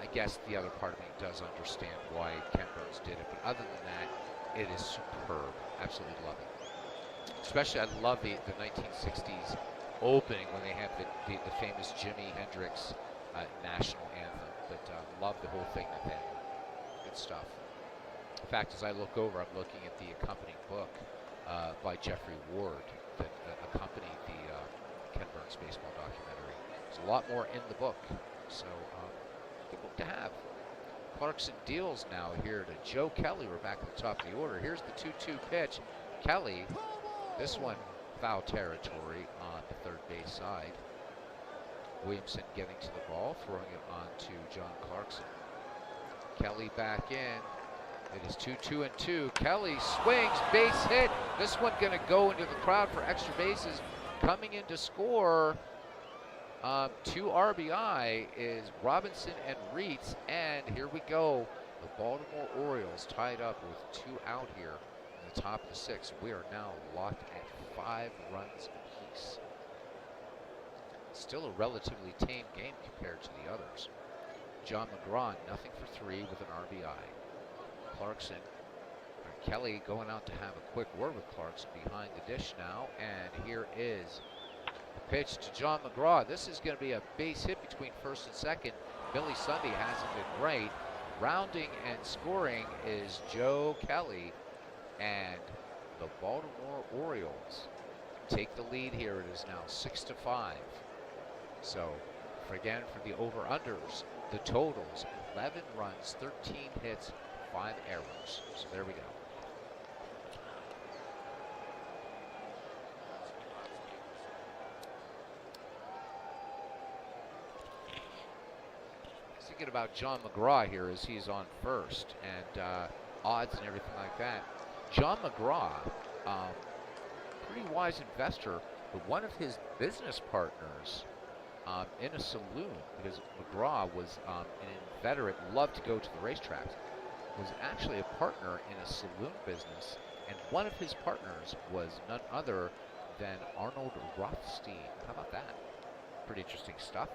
I guess the other part of me does understand why Ken Burns did it, but other than that, it is superb. Absolutely love it. Especially, I love the 1960s opening when they have the famous Jimi Hendrix national anthem. But love the whole thing that they had. Good stuff. In fact, as I look over, I'm looking at the accompanying book by Jeffrey Ward that accompanied the Ken Burns baseball documentary. There's a lot more in the book, so good book to have. Clarkson deals now here to Joe Kelly. We're back at the top of the order. Here's the 2-2 pitch. Kelly, this one foul territory on the third base side. Williamson getting to the ball, throwing it on to John Clarkson. Kelly back in. It is 2-2-2. Kelly swings, base hit. This one going to go into the crowd for extra bases. Coming in to score 2 RBI is Robinson and Reitz, and here we go. The Baltimore Orioles tied up with 2 out here in the top of the 6th. We are now locked at 5 runs apiece. Still a relatively tame game compared to the others. John McGraw, nothing for 3 with an RBI. Clarkson, or Kelly going out to have a quick word with Clarkson behind the dish now, and here is the pitch to John McGraw. This is going to be a base hit between first and second. Billy Sunday hasn't been right. Rounding and scoring is Joe Kelly, and the Baltimore Orioles take the lead here. It is now 6-5. So, again, for the over-unders, the totals, 11 runs, 13 hits, 5 errors. So there we go. Thinking about John McGraw here as he's on first, and odds and everything like that. John McGraw, pretty wise investor, but one of his business partners in a saloon, because McGraw was an inveterate, loved to go to the racetracks, was actually a partner in a saloon business, and one of his partners was none other than Arnold Rothstein. How about that? Pretty interesting stuff.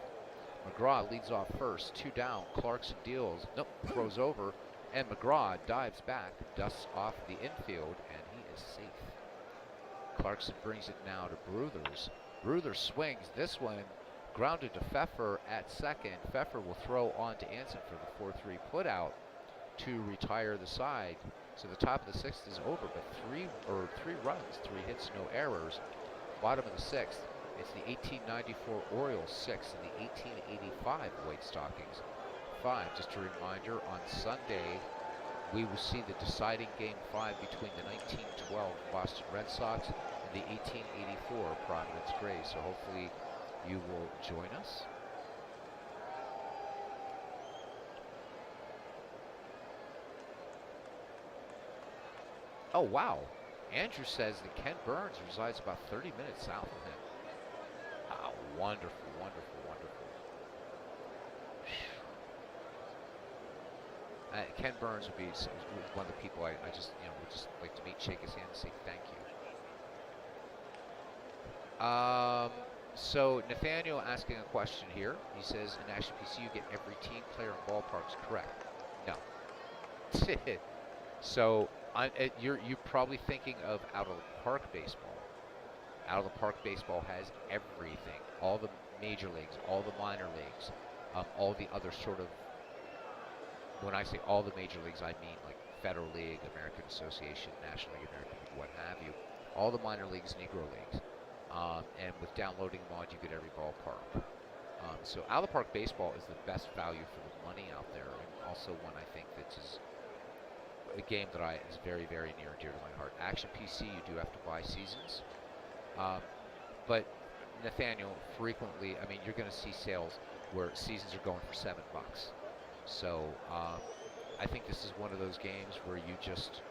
McGraw leads off first, 2 down. Clarkson deals, nope, throws over, and McGraw dives back, dusts off the infield, and he is safe. Clarkson brings it now to Bruthers. Bruthers swings. This one grounded to Pfeffer at second. Pfeffer will throw on to Anson for the 4-3 putout to retire the side. So the top of the 6th is over, but three runs, 3 hits, no errors. Bottom of the 6th, it's the 1894 Orioles 6 and the 1885 White Stockings 5. Just a reminder, on Sunday, we will see the deciding Game 5 between the 1912 Boston Red Sox and the 1884 Providence Grays. So hopefully you will join us. Oh, wow. Andrew says that Ken Burns resides about 30 minutes south of him. Oh, wonderful, wonderful, wonderful. Ken Burns would be one of the people I just, would just like to meet, shake his hand, and say thank you. So Nathaniel asking a question here. He says, in Action PC, you get every team, player, and ballparks correct. No. So you're probably thinking of out of the park baseball. Out of the park baseball has everything, all the major leagues, all the minor leagues, all the other sort of. When I say all the major leagues, I mean like Federal League, American Association, National League, American League, what have you. All the minor leagues, Negro leagues, and with downloading mod, you get every ballpark. So out of the park baseball is the best value for the money out there, and also one I think that is a game that is very, very near and dear to my heart. Action PC, you do have to buy seasons, but Nathaniel, frequently, I mean, you're going to see sales where seasons are going for $7. So I think this is one of those games where you just,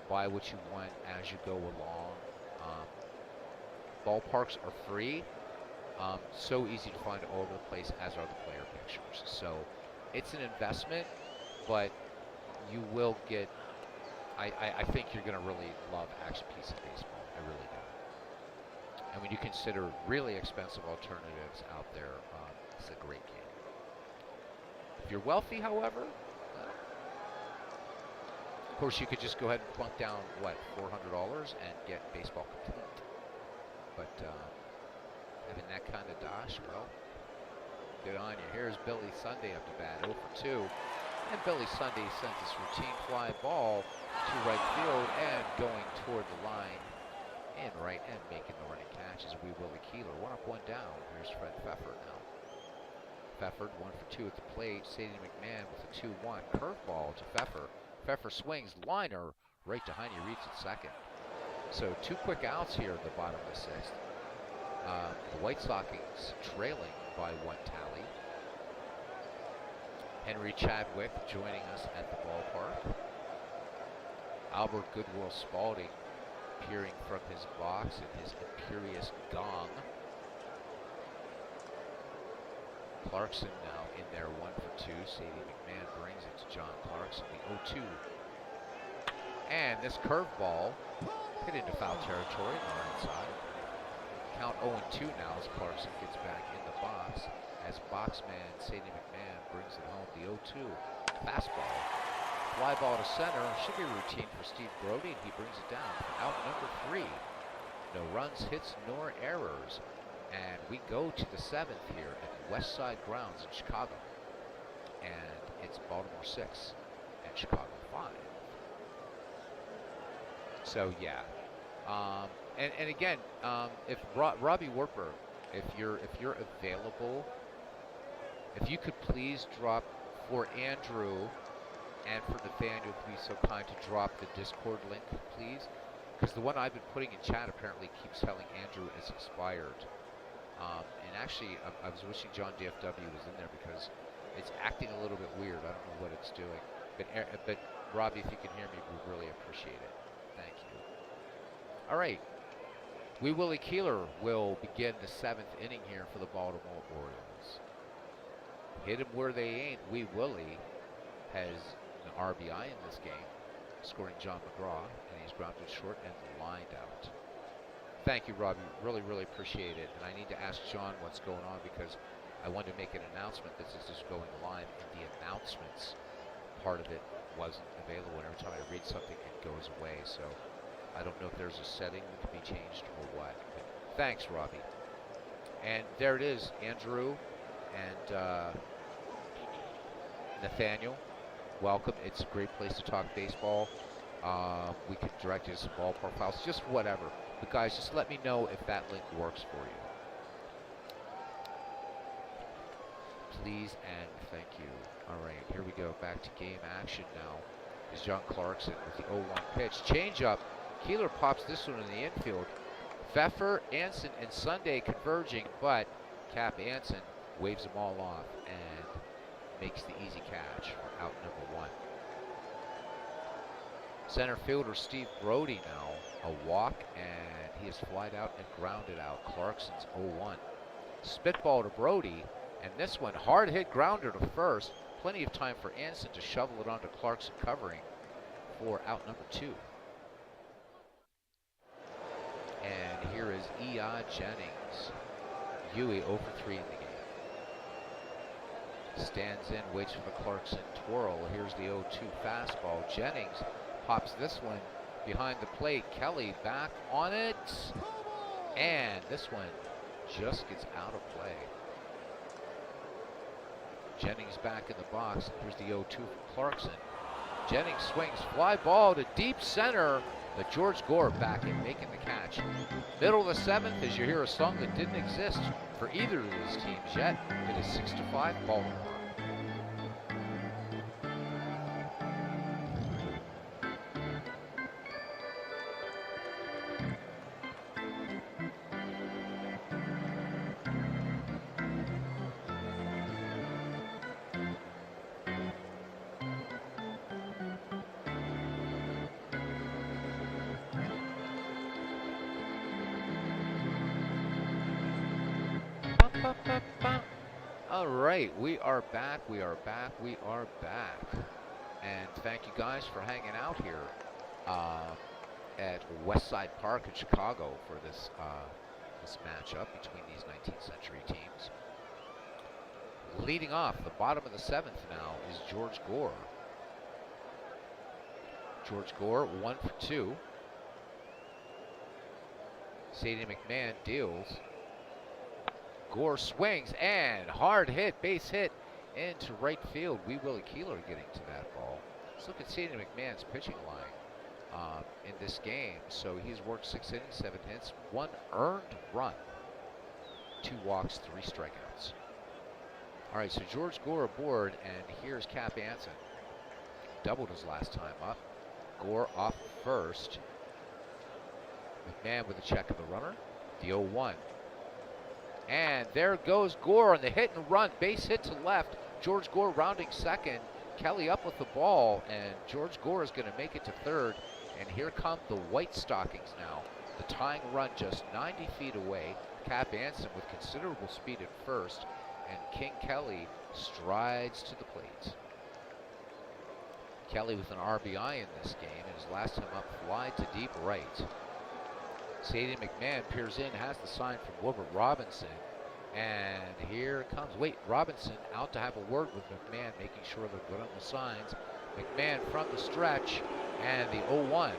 buy what you want as you go along. Ballparks are free. So easy to find all over the place, as are the player pictures. So it's an investment, but you will get, I think you're going to really love Action PC Baseball. I really do. And when you consider really expensive alternatives out there, it's a great game. If you're wealthy, however, of course, you could just go ahead and plunk down, what, $400 and get baseball complete. But having that kind of dosh, well, good on you. Here's Billy Sunday up to bat, 0 for 2. And Billy Sunday sends this routine fly ball to right field and going toward the line in right and making the running catch is Wee Willie Keeler. 1 up, 1 down. Here's Fred Pfeffer now. Pfeffer, 1 for 2 at the plate. Sadie McMahon with a 2-1 curveball to Pfeffer. Pfeffer swings, liner right to Heine, reads at second. So 2 quick outs here at the bottom of the 6th. The White Stockings trailing by 1 tally. Henry Chadwick joining us at the ballpark. Albert Goodwill Spalding peering from his box in his imperious gong. Clarkson now in there, 1 for 2. Sadie McMahon brings it to John Clarkson, the 0-2. And this curveball hit into foul territory on the right side. Count 0-2 now as Clarkson gets back in the box as boxman Sadie McMahon brings it home, the 0-2. Fastball. Fly ball to center. Should be routine for Steve Brody, and he brings it down for out number 3. No runs, hits, nor errors. And we go to the 7th here at West Side Grounds in Chicago. And it's Baltimore 6 and Chicago 5. So yeah. And again, if Robbie Warper, if you're available, if you could please drop for Andrew and for Nathaniel, if you'd be so kind to drop the Discord link, please. Because the one I've been putting in chat apparently keeps telling Andrew it's expired. And actually, I was wishing John DFW was in there because it's acting a little bit weird. I don't know what it's doing. But Robbie, if you can hear me, we really appreciate it. Thank you. All right. Wee Willie Keeler will begin the 7th inning here for the Baltimore Orioles. Hit him where they ain't. Wee Willie has an RBI in this game, scoring John McGraw, and he's grounded short and lined out. Thank you, Robbie. Really, really appreciate it. And I need to ask John what's going on because I wanted to make an announcement that this is going live, and the announcements part of it wasn't available. And every time I read something, it goes away. So I don't know if there's a setting that can be changed or what. But thanks, Robbie. And there it is, Andrew and Nathaniel. Welcome. It's a great place to talk baseball. We can direct you to some ballpark files, just whatever. But guys, just let me know if that link works for you. Please and thank you. All right, here we go. Back to game action now. Is John Clarkson with the 0-1 pitch. Changeup. Keeler pops this one in the infield. Pfeffer, Anson, and Sunday converging, but Cap Anson waves them all off and makes the easy catch for out number 1. Center fielder Steve Brody now, a walk, and he is flied out and grounded out. Clarkson's 0-1. Spitball to Brody, and this one hard hit grounder to first. plenty of time for Anson to shovel it onto Clarkson covering for out number 2. And here is E.I. Jennings. Yui 0 for 3 in the game. Stands in, waits for the Clarkson twirl. Here's the 0-2 fastball. Jennings pops this one behind the plate. Kelly back on it. And this one just gets out of play. Jennings back in the box. Here's the 0-2 from Clarkson. Jennings swings, fly ball to deep center, but George Gore back in, making the catch. Middle of the 7th, as you hear a song that didn't exist for either of these teams yet. It is 6-5 Baltimore. All right, we are back. And thank you guys for hanging out here at Westside Park in Chicago for this this matchup between these 19th century teams. Leading off the bottom of the 7th now is George Gore. George Gore 1 for 2. Sadie McMahon deals. Gore swings and hard hit, base hit into right field. Wee Willie Keeler getting to that ball. Let's look at Sadie McMahon's pitching line in this game. So he's worked 6 innings, 7 hits, 1 earned run, 2 walks, 3 strikeouts. All right, so George Gore aboard, and here's Cap Anson. Doubled his last time up. Gore off first. McMahon with a check of the runner. The 0-1. And there goes Gore on the hit and run. Base hit to left. George Gore rounding second. Kelly up with the ball, and George Gore is going to make it to third. And here come the White Stockings now. The tying run just 90 feet away. Cap Anson with considerable speed at first. And King Kelly strides to the plate. Kelly with an RBI in this game, and his last time up fly to deep right. Sadie McMahon peers in, has the sign from Wilbert Robinson. And here comes, Robinson out to have a word with McMahon, making sure they're good on the signs. McMahon from the stretch, and the 0-1.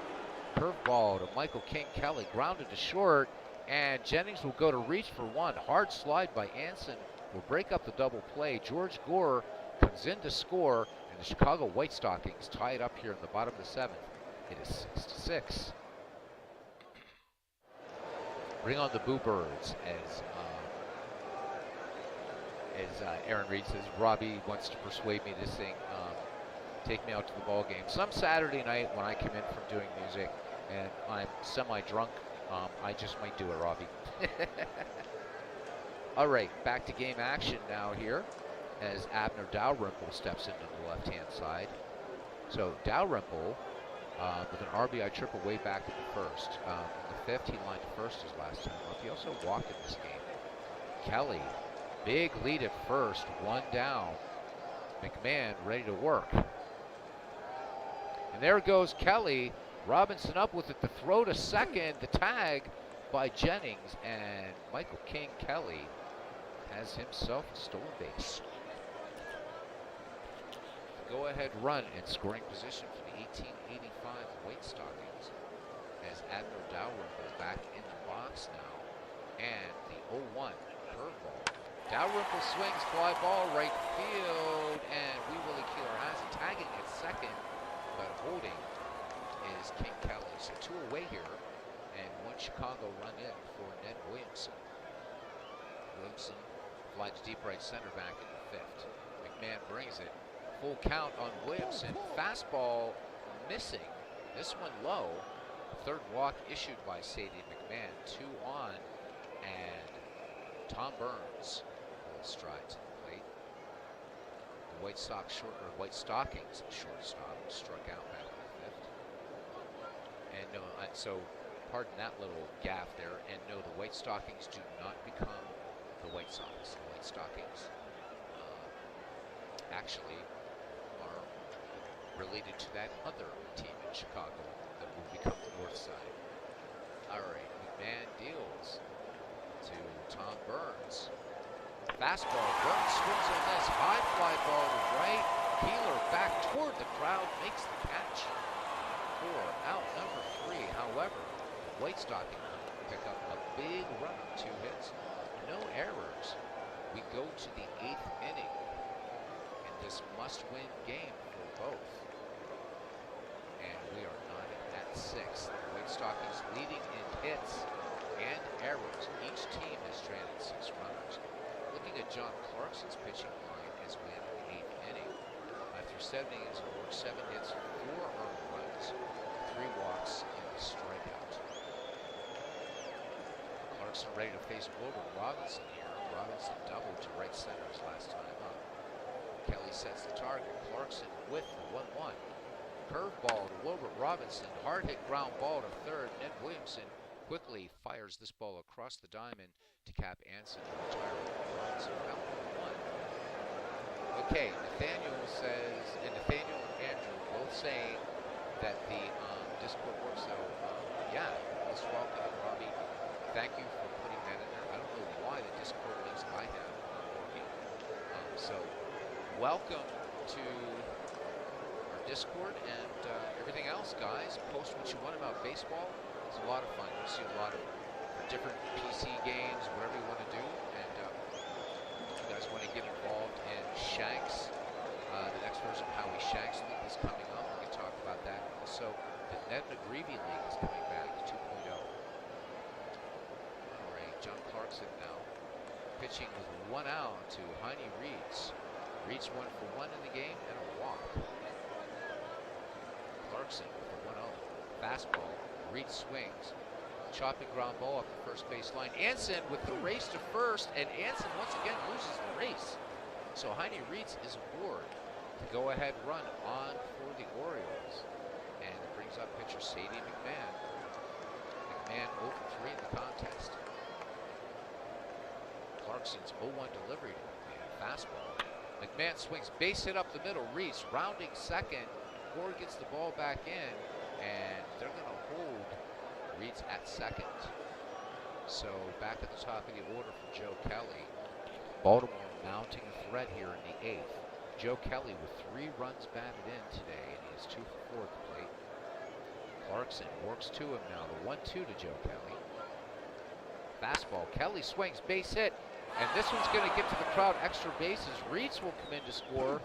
Curveball to Michael King Kelly, grounded to short, and Jennings will go to reach for one. Hard slide by Anson will break up the double play. George Gore comes in to score, and the Chicago White Stockings tie it up here in the bottom of the 7th. It is 6-6. Bring on the Boo Birds, as Aaron Reed says. Robbie wants to persuade me to sing Take Me Out to the Ball Game. Some Saturday night when I come in from doing music and I'm semi-drunk, I just might do it, Robbie. All right, back to game action now here as Abner Dalrymple steps into the left-hand side. So Dalrymple with an RBI triple way back in the first. In the 5th, he lined first his last time up. He also walked in this game. Kelly, big lead at first, 1 down. McMahon ready to work. And there goes Kelly. Robinson up with it, the throw to second, the tag by Jennings, and Michael King Kelly has himself a stolen base. Go-ahead run in scoring position for the 1885 White Stockings as Abner Dalrymple back in the box now, and the 0-1 curveball. Dalrymple swings, fly ball, right field, and Wee Willie Keeler has it, tagging at second, but holding is King Kelly. So 2 away here, and 1 Chicago run in for Ned Williamson. Williamson flies deep right center back in the 5th. McMahon brings it. Full count on Williamson. Fastball missing. This one low. 3rd walk issued by Sadie McMahon. 2 on, and Tom Burns will stride to the plate. The White Stockings shortstop struck out back in the 5th. And no, so pardon that little gaffe there. And no, the White Stockings do not become the White Sox. The White Stockings actually are related to that other team in Chicago that will become the North Side. All right, McMahon deals to Tom Burns. Fastball, Burns swings on this, high fly ball to right. Keeler back toward the crowd, makes the catch for out number 3. However, the White Stockings pick up a big runner, 2 hits, no errors. We go to the 8th inning in this must-win game for both. And we are knotted at 6. The White Stockings leading in hits and errors. Each team has stranded 6 runners. Looking at John Clarkson's pitching line as we enter the 8th inning. Through 7 innings, he worked 7 hits, 4 earned runs, 3 walks, and a strikeout. Clarkson ready to face Wilbur Robinson here. Robinson doubled to right center his last time up. Kelly sets the target. Clarkson with the 1-1. Curveball to Wilbur Robinson. Hard hit ground ball to third. Ned Williamson quickly fires this ball across the diamond to Cap Anson to retire Robinson out 1. Okay, Nathaniel says, and Nathaniel and Andrew both saying that the Discord works. So, yeah, let's welcome Robbie. Thank you for putting that in there. I don't know why the Discord links I have aren't working. So, welcome to our Discord and everything else, guys. Post what you want about baseball. It's a lot of fun. You see a lot of different PC games, whatever you want to do. And if you guys want to get involved in Shanks, the next version of Howie Shanks League is coming up. We can talk about that. Also, the Ned McGreevy League is coming back, 2.0. All right, John Clarkson now pitching with 1 out to Heine Reeds. Reeds 1 for 1 in the game and a walk. Clarkson with the 1-0. Fastball. Reeds swings. Chopping ground ball up the first base line. Anson with the race to first, and Anson once again loses the race. So Heine Reeds is aboard to go ahead run on for the Orioles. And it brings up pitcher Sadie McMahon. McMahon 0 for 3 in the contest. Clarkson's 0-1 delivery to McMahon. Fastball. McMahon swings, base hit up the middle. Reese rounding second. Ford gets the ball back in, and they're going to hold Reeds at second. So back at the top of the order for Joe Kelly. Baltimore mounting a threat here in the 8th. Joe Kelly with 3 runs batted in today, and he is 2 for 4 at the plate. Clarkson works to him now. The 1-2 to Joe Kelly. Fastball. Kelly swings, base hit, and this one's going to get to the crowd. Extra bases. Reeds will come in to score,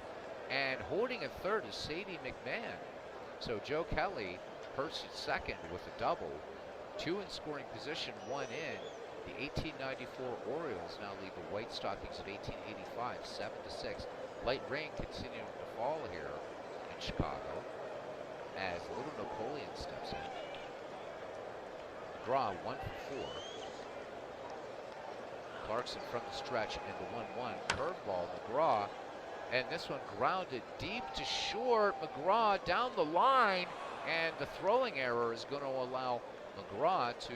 and holding at third is Sadie McMahon. So Joe Kelly perched at second with a double. 2 in scoring position, 1 in. The 1894 Orioles now lead the White Stockings of 1885 7-6. Light rain continuing to fall here in Chicago as Little Napoleon steps in. McGraw 1 for 4. Clarkson from the stretch and the 1-1. Curveball, McGraw, and this one grounded deep to short. McGraw down the line, and the throwing error is going to allow McGraw to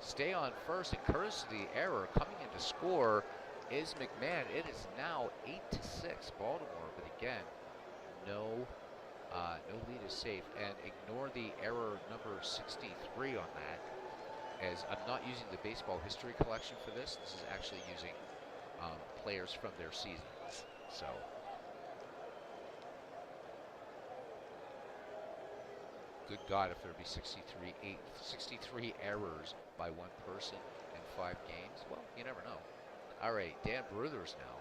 stay on first, and courtesy of the error coming in to score is McMahon. It is now 8-6 Baltimore, but again, no lead is safe. And ignore the error number 63 on that, as I'm not using the baseball history collection for this. This is actually using players from their seasons. So good God, if there'd be 63 errors by one person in 5 games. Well, you never know. All right, Dan Bruthers now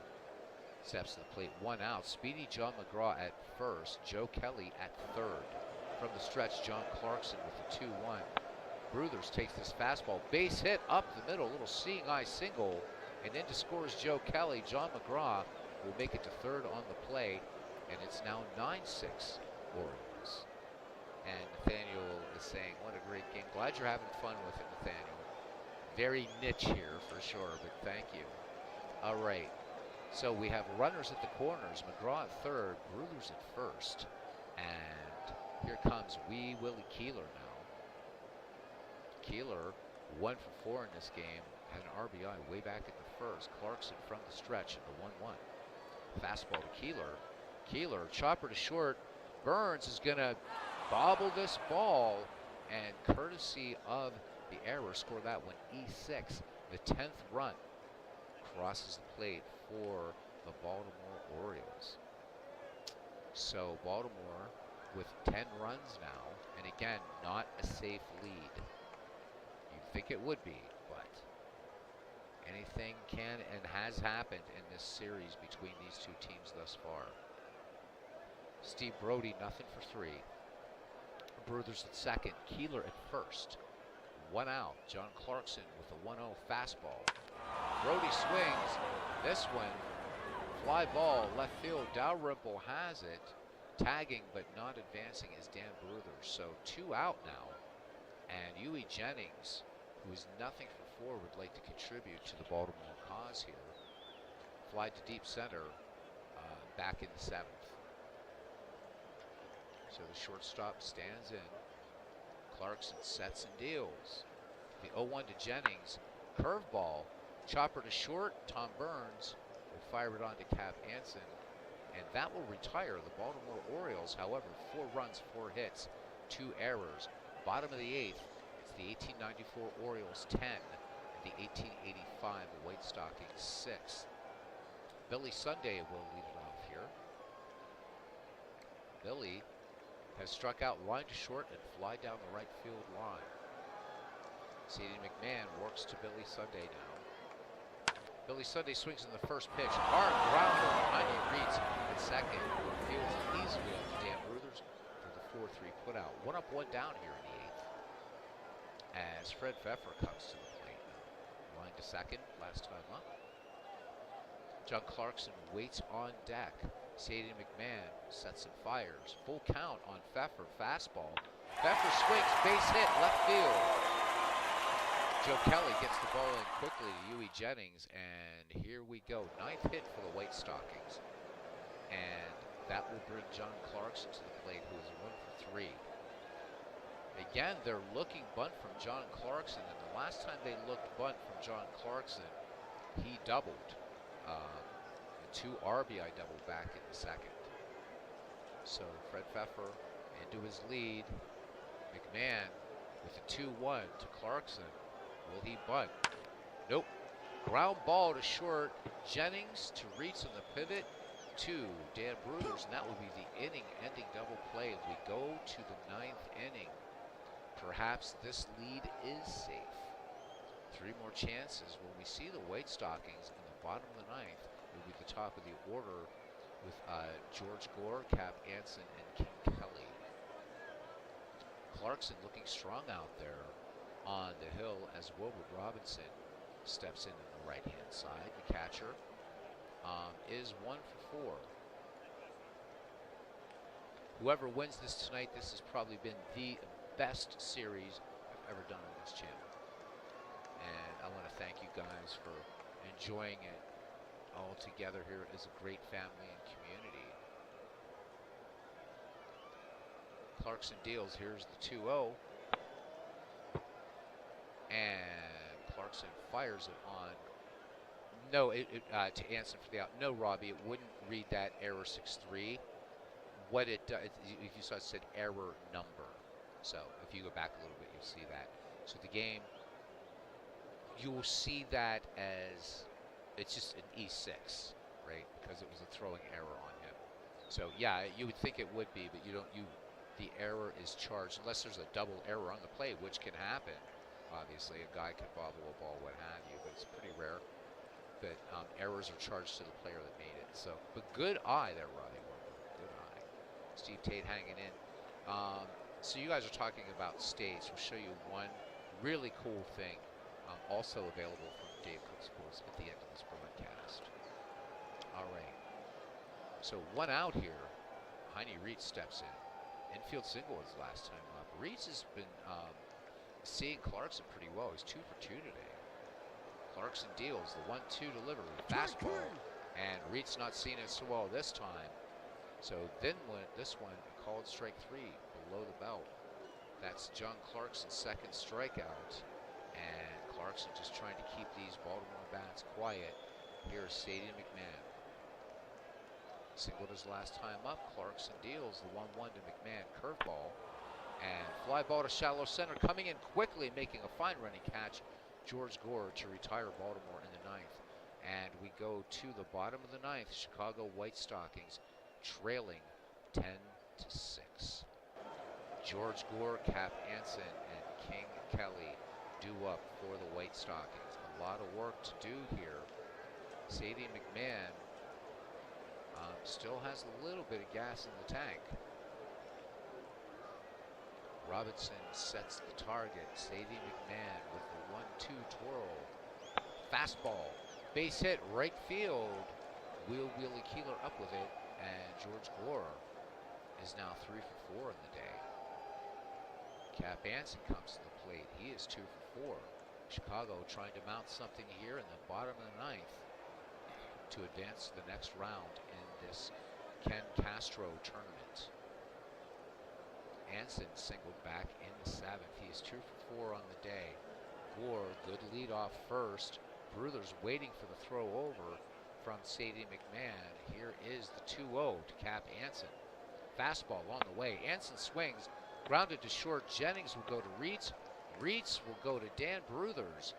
steps to the plate. 1 out. Speedy John McGraw at first. Joe Kelly at third. From the stretch, John Clarkson with the 2-1. Bruthers takes this fastball. Base hit up the middle. Little seeing eye single. And in to score is Joe Kelly. John McGraw will make it to third on the play. And it's now 9-6 Orioles. And Nathaniel is saying, what a great game. Glad you're having fun with it, Nathaniel. Very niche here for sure, but thank you. All right. So we have runners at the corners. McGraw at third, Bruthers at first. And here comes Wee Willie Keeler now. Keeler, 1 for 4 in this game, had an RBI way back in the first. Clarkson from the stretch in the 1-1. Fastball to Keeler. Keeler, chopper to short. Burns is going to bobble this ball, and courtesy of the error, score that one E6. The 10th run crosses the plate for the Baltimore Orioles. So Baltimore with 10 runs now, and again, not a safe lead. You'd think it would be, but anything can and has happened in this series between these two teams thus far. Steve Brody, nothing for 3. Brothers at second, Keeler at first. 1 out. John Clarkson with a 1-0 fastball. Brody swings. This one, fly ball, left field. Dalrymple has it. Tagging but not advancing is Dan Bruthers. So 2 out now. And Huey Jennings, who is nothing for 4, would like to contribute to the Baltimore cause here. Fly to deep center, back in the 7th. So the shortstop stands in. Clarkson sets and deals. The 0-1 to Jennings. Curveball. Chopper to short. Tom Burns will fire it on to Cap Anson. And that will retire the Baltimore Orioles. However, 4 runs, 4 hits, 2 errors. Bottom of the 8th, it's the 1894 Orioles 10 and the 1885 White Stockings 6. Billy Sunday will lead it off here. Billy has struck out line to short and fly down the right field line. Sadie McMahon works to Billy Sunday now. Billy Sunday swings in the first pitch. Hard grounder behind he reads at second. Fields it easily up to Dan Bruthers for the 4-3 put out. 1 up, 1 down here in the 8th. As Fred Pfeffer comes to the plate. Line to second, last time up. John Clarkson waits on deck. Sadie McMahon sets and fires. Full count on Pfeffer. Fastball. Pfeffer swings. Base hit. Left field. Joe Kelly gets the ball in quickly to Huey Jennings. And here we go. 9th hit for the White Stockings. And that will bring John Clarkson to the plate, who is 1 for 3. Again, they're looking bunt from John Clarkson. And the last time they looked bunt from John Clarkson, he doubled. 2 RBI double back in the 2nd. So Fred Pfeffer into his lead. McMahon with a 2-1 to Clarkson. Will he bunt? Nope. Ground ball to short. Jennings to reach on the pivot to Dan Bruthers, and that will be the inning-ending double play. We go to the 9th inning. Perhaps this lead is safe. 3 more chances when we see the White Stockings in the bottom of the 9th. Will be the top of the order with George Gore, Cap Anson, and King Kelly. Clarkson looking strong out there on the hill as Wilbur Robinson steps in on the right-hand side. The catcher is 1 for 4. Whoever wins this tonight, this has probably been the best series I've ever done on this channel. And I want to thank you guys for enjoying it all together here as a great family and community. Clarkson deals. Here's the 2-0. And Clarkson fires it on. No, to Anson for the out. No, Robbie, it wouldn't read that error 6-3. What it does, if you saw it said error number. So if you go back a little bit, you'll see that. So the game, you will see that as it's just an E6, right? Because it was a throwing error on him. So yeah, you would think it would be, but you don't. The error is charged unless there's a double error on the play, which can happen. Obviously, a guy could bobble a ball, what have you, but it's pretty rare. But errors are charged to the player that made it. So, but good eye there, Roddy. Good eye. Steve Tate hanging in. So you guys are talking about states. We'll show you one really cool thing, also available from Dave Cook Sports at the end of this broadcast. All right. So 1 out here. Heine Reitz steps in. Infield single his last time up. Reitz has been seeing Clarkson pretty well. He's 2 for 2 today. Clarkson deals the 1-2 delivery. Fastball. And Reitz not seen it so well this time. So then when this one, called strike 3 below the belt. That's John Clarkson's 2nd strikeout. And Clarkson just trying to keep these Baltimore bats quiet. Here's Sadie McMahon. Singled his last time up. Clarkson deals the 1-1 to McMahon. Curveball. And fly ball to shallow center. Coming in quickly, making a fine running catch. George Gore to retire Baltimore in the ninth. And we go to the bottom of the ninth. Chicago White Stockings trailing 10-6. George Gore, Cap Anson, and King Kelly due up for the White Stockings. A lot of work to do here. Sadie McMahon still has a little bit of gas in the tank. Robinson sets the target. Sadie McMahon with the 1-2 twirl. Fastball. Base hit, right field. Wheelie Keeler up with it. And George Gore is now 3 for 4 in the day. Cap Anson comes to the plate. He is 2 for 4. Chicago trying to mount something here in the bottom of the ninth to advance to the next round in this Ken Castro tournament. Anson singled back in the seventh. He is 2 for 4 on the day. Gore, good lead off first. Bruthers waiting for the throw over from Sadie McMahon. Here is the 2-0 to Cap Anson. Fastball on the way. Anson swings, grounded to short. Jennings will go to Reitz. Reitz will go to Dan Bruthers.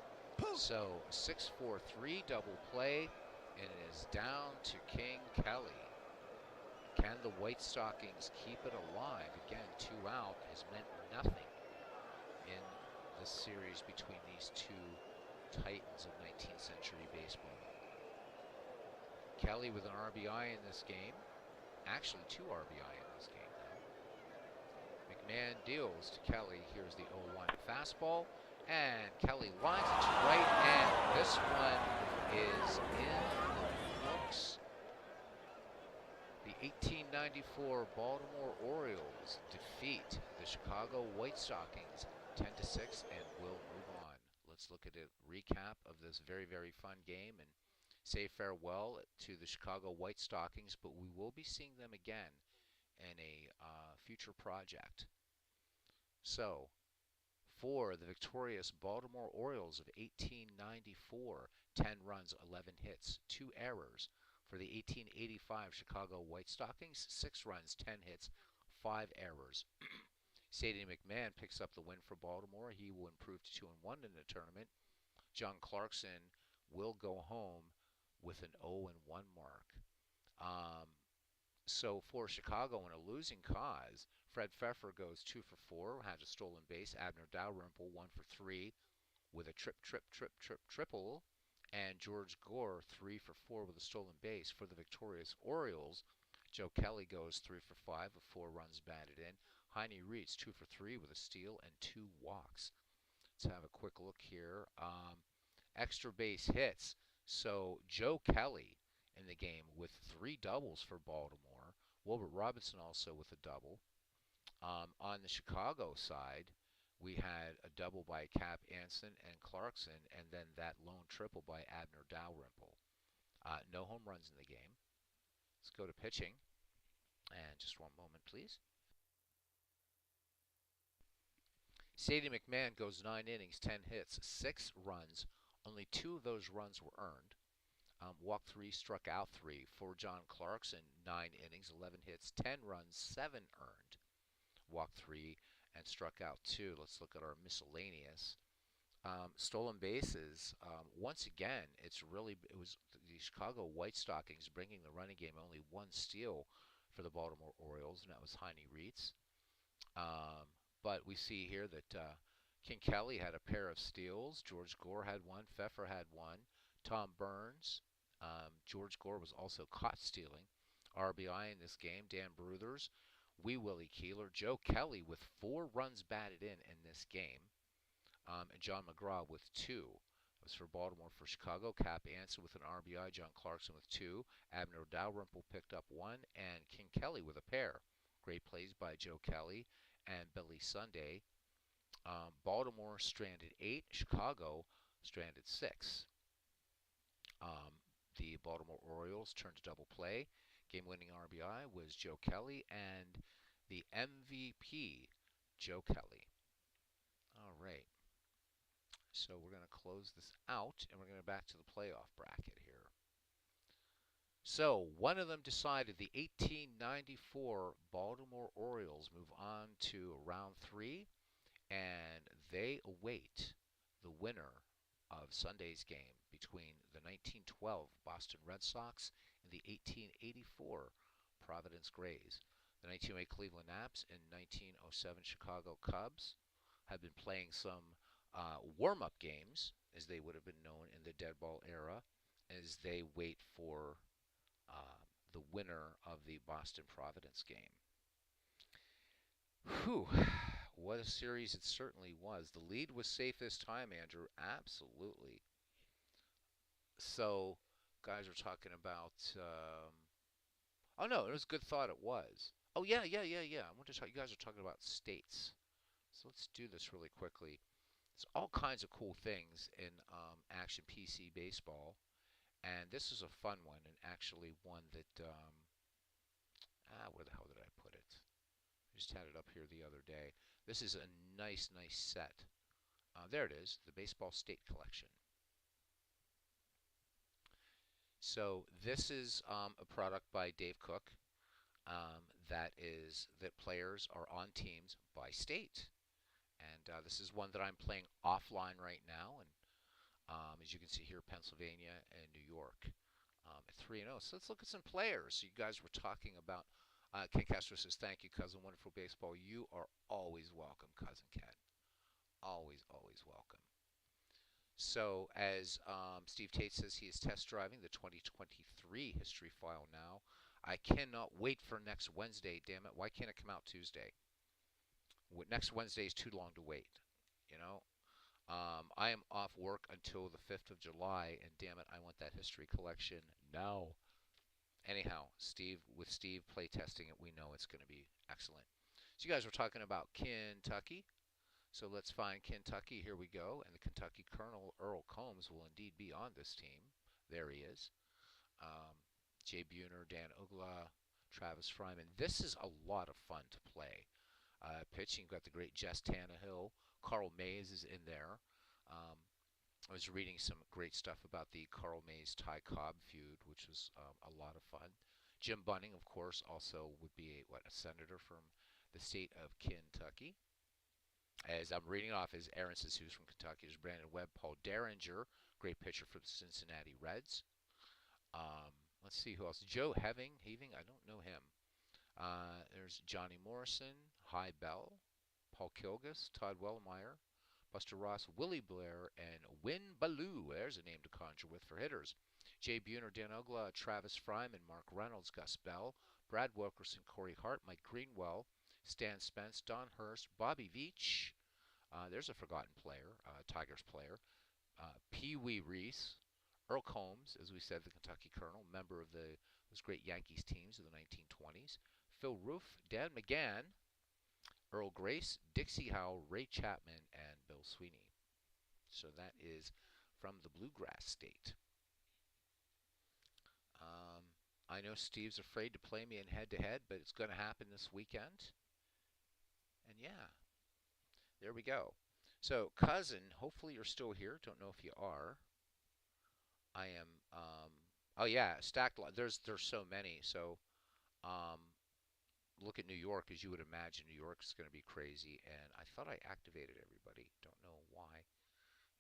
So 6-4-3 double play, and it is down to King Kelly. Can the White Stockings keep it alive? Again, 2 out has meant nothing in the series between these two titans of 19th century baseball. Kelly with an RBI in this game. Actually, 2 RBI in this game now. McMahon deals to Kelly. Here's the 0-1 fastball. And Kelly lines it to right, and this one is in the books. The 1894 Baltimore Orioles defeat the Chicago White Stockings 10-6, and we'll move on. Let's look at a recap of this very, very fun game and say farewell to the Chicago White Stockings, but we will be seeing them again in a future project. So, for the victorious Baltimore Orioles of 1894, 10 runs, 11 hits, 2 errors. For the 1885 Chicago White Stockings, 6 runs, 10 hits, 5 errors. Sadie McMahon picks up the win for Baltimore. He will improve to 2-1 in the tournament. John Clarkson will go home with an 0-1 mark. So for Chicago in a losing cause, Fred Pfeffer goes 2 for 4, has a stolen base. Abner Dalrymple 1 for 3 with a triple. And George Gore 3 for 4 with a stolen base. For the victorious Orioles, Joe Kelly goes 3 for 5 with 4 runs batted in. Heine Reitz 2 for 3 with a steal and 2 walks. Let's have a quick look here. Extra base hits. So Joe Kelly in the game with 3 doubles for Baltimore. Wilbert Robinson also with a double. On the Chicago side, we had a double by Cap Anson and Clarkson, and then that lone triple by Abner Dalrymple. No home runs in the game. Let's go to pitching. And just one moment, please. Sadie McMahon goes 9 innings, 10 hits, 6 runs. Only 2 of those runs were earned. Walked 3, struck out 3. For John Clarkson, 9 innings, 11 hits, 10 runs, 7 earned. Walked 3 and struck out 2. Let's look at our miscellaneous. Stolen bases. Once again, it was the Chicago White Stockings bringing the running game. Only 1 steal for the Baltimore Orioles, and that was Heine Reitz. But we see here that King Kelly had a pair of steals. George Gore had 1. Pfeffer had 1. Tom Burns. George Gore was also caught stealing. RBI in this game. Dan Bruthers. Willie Keeler. Joe Kelly with 4 runs batted in this game. And John McGraw with 2. That was for Baltimore. For Chicago, Cap Anson with an RBI. John Clarkson with 2. Abner Dalrymple picked up 1. And King Kelly with a pair. Great plays by Joe Kelly and Billy Sunday. Baltimore stranded 8. Chicago stranded 6. The Baltimore Orioles turned to double play. Game-winning RBI was Joe Kelly, and the MVP, Joe Kelly. All right. So we're going to close this out, and we're going to back to the playoff bracket here. So one of them decided the 1894 Baltimore Orioles move on to round three, and they await the winner of Sunday's game between the 1912 Boston Red Sox and the 1884 Providence Grays. The 1908 Cleveland Naps and 1907 Chicago Cubs have been playing some warm-up games, as they would have been known in the dead ball era, as they wait for the winner of the Boston Providence game. Whew, what a series it certainly was. The lead was safe this time, Andrew. Absolutely. So, guys are talking about. Oh no, it was a good thought. It was. Oh yeah. I want to talk. You guys are talking about states. So let's do this really quickly. There's all kinds of cool things in Action PC baseball, and this is a fun one, and actually one that where the hell did I put it? I just had it up here the other day. This is a nice set. There it is, the Baseball State Collection. So this is a product by Dave Cook that players are on teams by state. And this is one that I'm playing offline right now. And as you can see here, Pennsylvania and New York at 3-0. So let's look at some players. So you guys were talking about. Ken Castro says, "Thank you, cousin. Wonderful baseball. You are always welcome, cousin Ken. Always welcome." So, as Steve Tate says, he is test driving the 2023 history file now. I cannot wait for next Wednesday. Damn it! Why can't it come out Tuesday? Next Wednesday is too long to wait. You know, I am off work until the 5th of July, and damn it, I want that history collection now. Anyhow, with Steve play testing it, we know it's going to be excellent. So you guys were talking about Kentucky. So let's find Kentucky. Here we go. And the Kentucky Colonel, Earl Combs, will indeed be on this team. There he is. Um, Jay Buhner, Dan Ugla, Travis Fryman. This is a lot of fun to play. Pitching, you've got the great Jess Tannehill. Carl Mays is in there. Um, I was reading some great stuff about the Carl Mays Ty Cobb feud, which was a lot of fun. Jim Bunning, of course, also would be a senator from the state of Kentucky. As I'm reading off, as Aaron says, who's from Kentucky, there's Brandon Webb, Paul Derringer, great pitcher for the Cincinnati Reds. Um, let's see who else. Joe Heaving, I don't know him. There's Johnny Morrison, High Bell, Paul Kilgus, Todd Wellemeyer, Buster Ross, Willie Blair, and Win Ballou. There's a name to conjure with for hitters. Jay Buhner, Dan Ugla, Travis Fryman, Mark Reynolds, Gus Bell, Brad Wilkerson, Corey Hart, Mike Greenwell, Stan Spence, Don Hurst, Bobby Veach. There's a forgotten player, Tigers player. Pee Wee Reese, Earl Combs, as we said, the Kentucky Colonel, member of those great Yankees teams of the 1920s. Phil Roof, Dan McGann, Earl Grace, Dixie Howell, Ray Chapman, and Bill Sweeney. So that is from the Bluegrass State. I know Steve's afraid to play me in head-to-head, but it's going to happen this weekend. And yeah, there we go. So, cousin, hopefully you're still here. Don't know if you are. I am. Oh yeah, stacked. There's so many. So, um, look at New York, as you would imagine. New York is going to be crazy. And I thought I activated everybody. Don't know why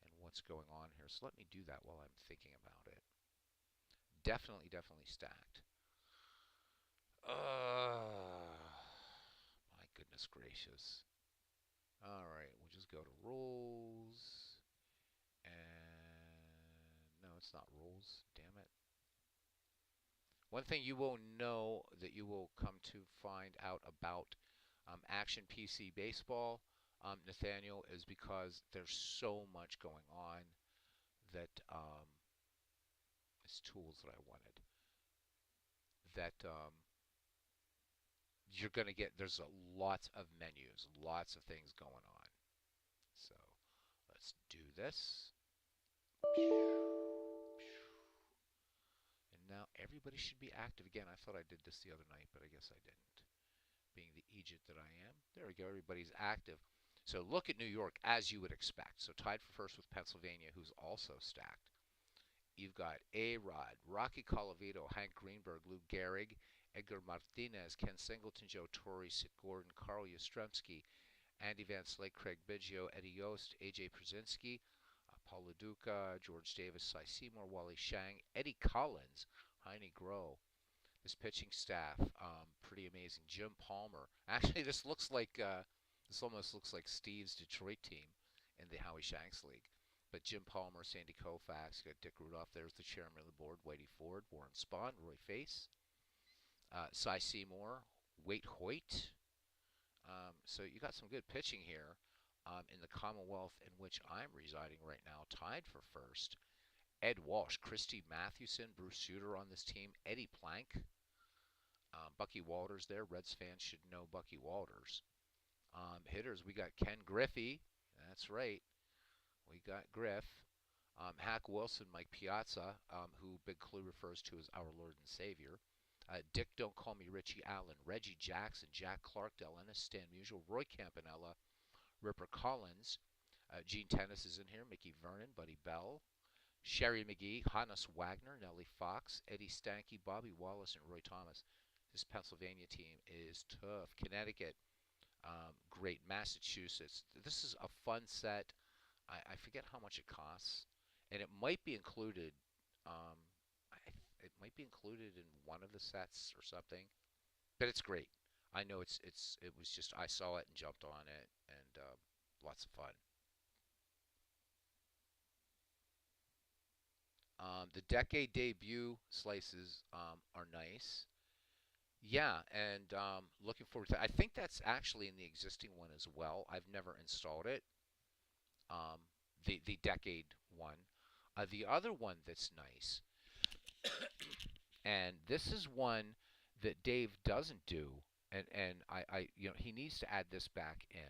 and what's going on here. So let me do that while I'm thinking about it. Definitely stacked. My goodness gracious. All right, we'll just go to rules. And no, it's not rules. Damn it. One thing you will know that you will come to find out about Action PC Baseball, Nathaniel, is because there's so much going on that it's tools that I wanted that you're going to get. There's lots of menus, lots of things going on. So let's do this. And now everybody should be active again. I thought I did this the other night, but I guess I didn't. Being the Egypt that I am. There we go. Everybody's active. So look at New York, as you would expect. So tied for first with Pennsylvania, who's also stacked. You've got A-Rod, Rocky Colavito, Hank Greenberg, Lou Gehrig, Edgar Martinez, Ken Singleton, Joe Torre, Sid Gordon, Carl Yastrzemski, Andy Van Slyke, Craig Biggio, Eddie Yost, A.J. Przinsky, Paul LaDuca, George Davis, Cy Seymour, Wally Shang, Eddie Collins, Heine Groh. This pitching staff, pretty amazing. Jim Palmer. Actually, this almost looks like Steve's Detroit team in the Howie Shanks League. But Jim Palmer, Sandy Koufax, you got Dick Rudolph. There's the chairman of the board, Whitey Ford, Warren Spahn, Roy Face, Cy Seymour, Waite Hoyt. So you got some good pitching here in the Commonwealth in which I'm residing right now, tied for first. Ed Walsh, Christy Mathewson, Bruce Sutter on this team, Eddie Plank, Bucky Walters there. Reds fans should know Bucky Walters. Hitters, we got Ken Griffey. That's right. We got Griff. Hack Wilson, Mike Piazza, who Big Clue refers to as our Lord and Savior. Dick Don't Call Me Richie Allen, Reggie Jackson, Jack Clark, Del Ennis, Stan Musial, Roy Campanella, Ripper Collins. Gene Tennis is in here, Mickey Vernon, Buddy Bell, Sherry McGee, Hannes Wagner, Nellie Fox, Eddie Stanky, Bobby Wallace, and Roy Thomas. This Pennsylvania team is tough. Connecticut, great. Massachusetts. This is a fun set. I forget how much it costs, and it might be included. Um, it might be included in one of the sets or something, but it's great. I know it was just I saw it and jumped on it, and lots of fun. The decade debut slices are nice. Yeah, and looking forward to. I think that's actually in the existing one as well. I've never installed it. Um, the decade one. The other one that's nice, and this is one that Dave doesn't do, and he needs to add this back in,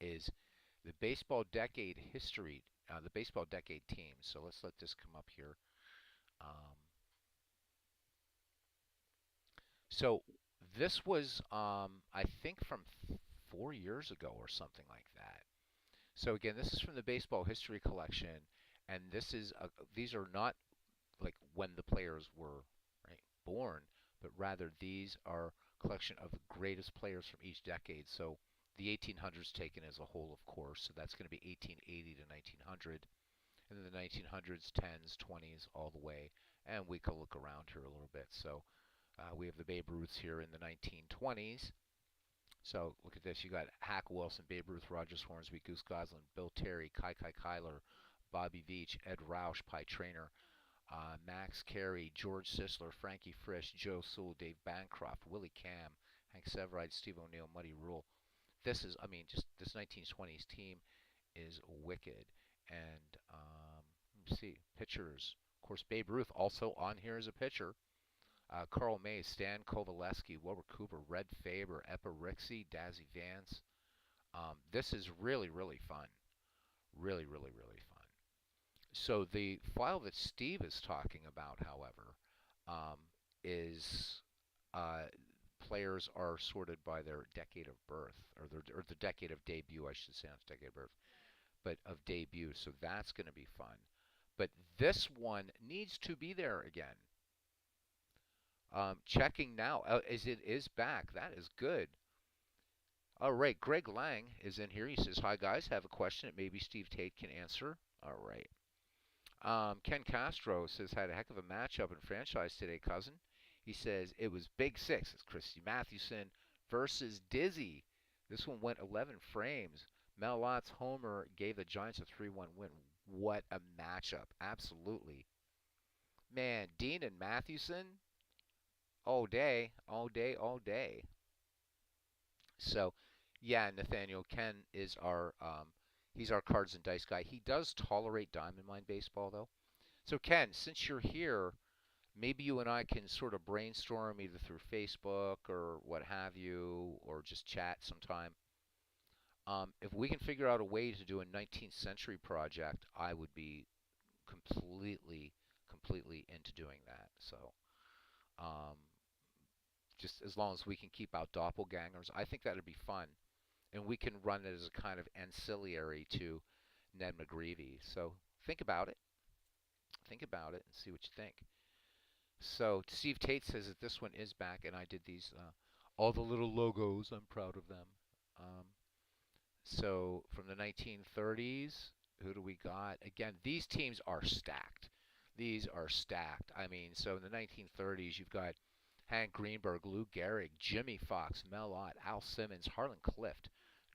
is the baseball decade history, the baseball decade teams. So let's let this come up here. Um, so this was, I think, from 4 years ago or something like that. So again, this is from the baseball history collection, and these are not like when the players were right, born, but rather these are a collection of the greatest players from each decade. So the 1800s taken as a whole, of course, so that's going to be 1880 to 1900, and then the 1900s, 10s, 20s, all the way. And we can look around here a little bit. So we have the Babe Ruths here in the 1920s. So look at this. You got Hack Wilson, Babe Ruth, Rogers Hornsby, Goose Goslin, Bill Terry, Kai Kai Kyler, Bobby Veach, Ed Roush, Pie Trainer, Max Carey, George Sisler, Frankie Frisch, Joe Sewell, Dave Bancroft, Willie Cam, Hank Severide, Steve O'Neill, Muddy Rule. This is, I mean, just this 1920s team is wicked. And let's see, pitchers. Of course, Babe Ruth also on here as a pitcher. Carl May, Stan Kovaleski, Wilbur Cooper, Red Faber, Eppa Rixey, Dazzy Vance. This is really, really fun. Really, really, really fun. So the file that Steve is talking about, however, um, is players are sorted by their decade of birth, or the decade of debut, I should say, not decade of birth, but of debut. So that's going to be fun. But this one needs to be there again. Checking now, as it is back. That is good. All right, Greg Lang is in here. He says, "Hi guys, have a question that maybe Steve Tate can answer." All right. Ken Castro says, "Had a heck of a matchup in franchise today, cousin." He says it was Big Six. It's Christy Mathewson versus Dizzy. This one went 11 frames. Mel Lott's homer gave the Giants a 3-1 win. What a matchup. Absolutely. Man, Dean and Mathewson all day, all day, all day. So, yeah, Nathaniel, Ken is he's our cards and dice guy. He does tolerate diamond mine baseball, though. So, Ken, since you're here, maybe you and I can sort of brainstorm either through Facebook or what have you, or just chat sometime. If we can figure out a way to do a 19th century project, I would be completely, completely into doing that. So, um, just as long as we can keep out doppelgangers, I think that'd be fun. And we can run it as a kind of ancillary to Ned McGreevy. So think about it. think about it and see what you think. So Steve Tate says that this one is back, and I did these all the little logos. I'm proud of them. Um, so from the 1930s, who do we got? Again, these teams are stacked. These are stacked. I mean, so in the 1930s, you've got Hank Greenberg, Lou Gehrig, Jimmy Fox, Mel Ott, Al Simmons, Harlan Clift,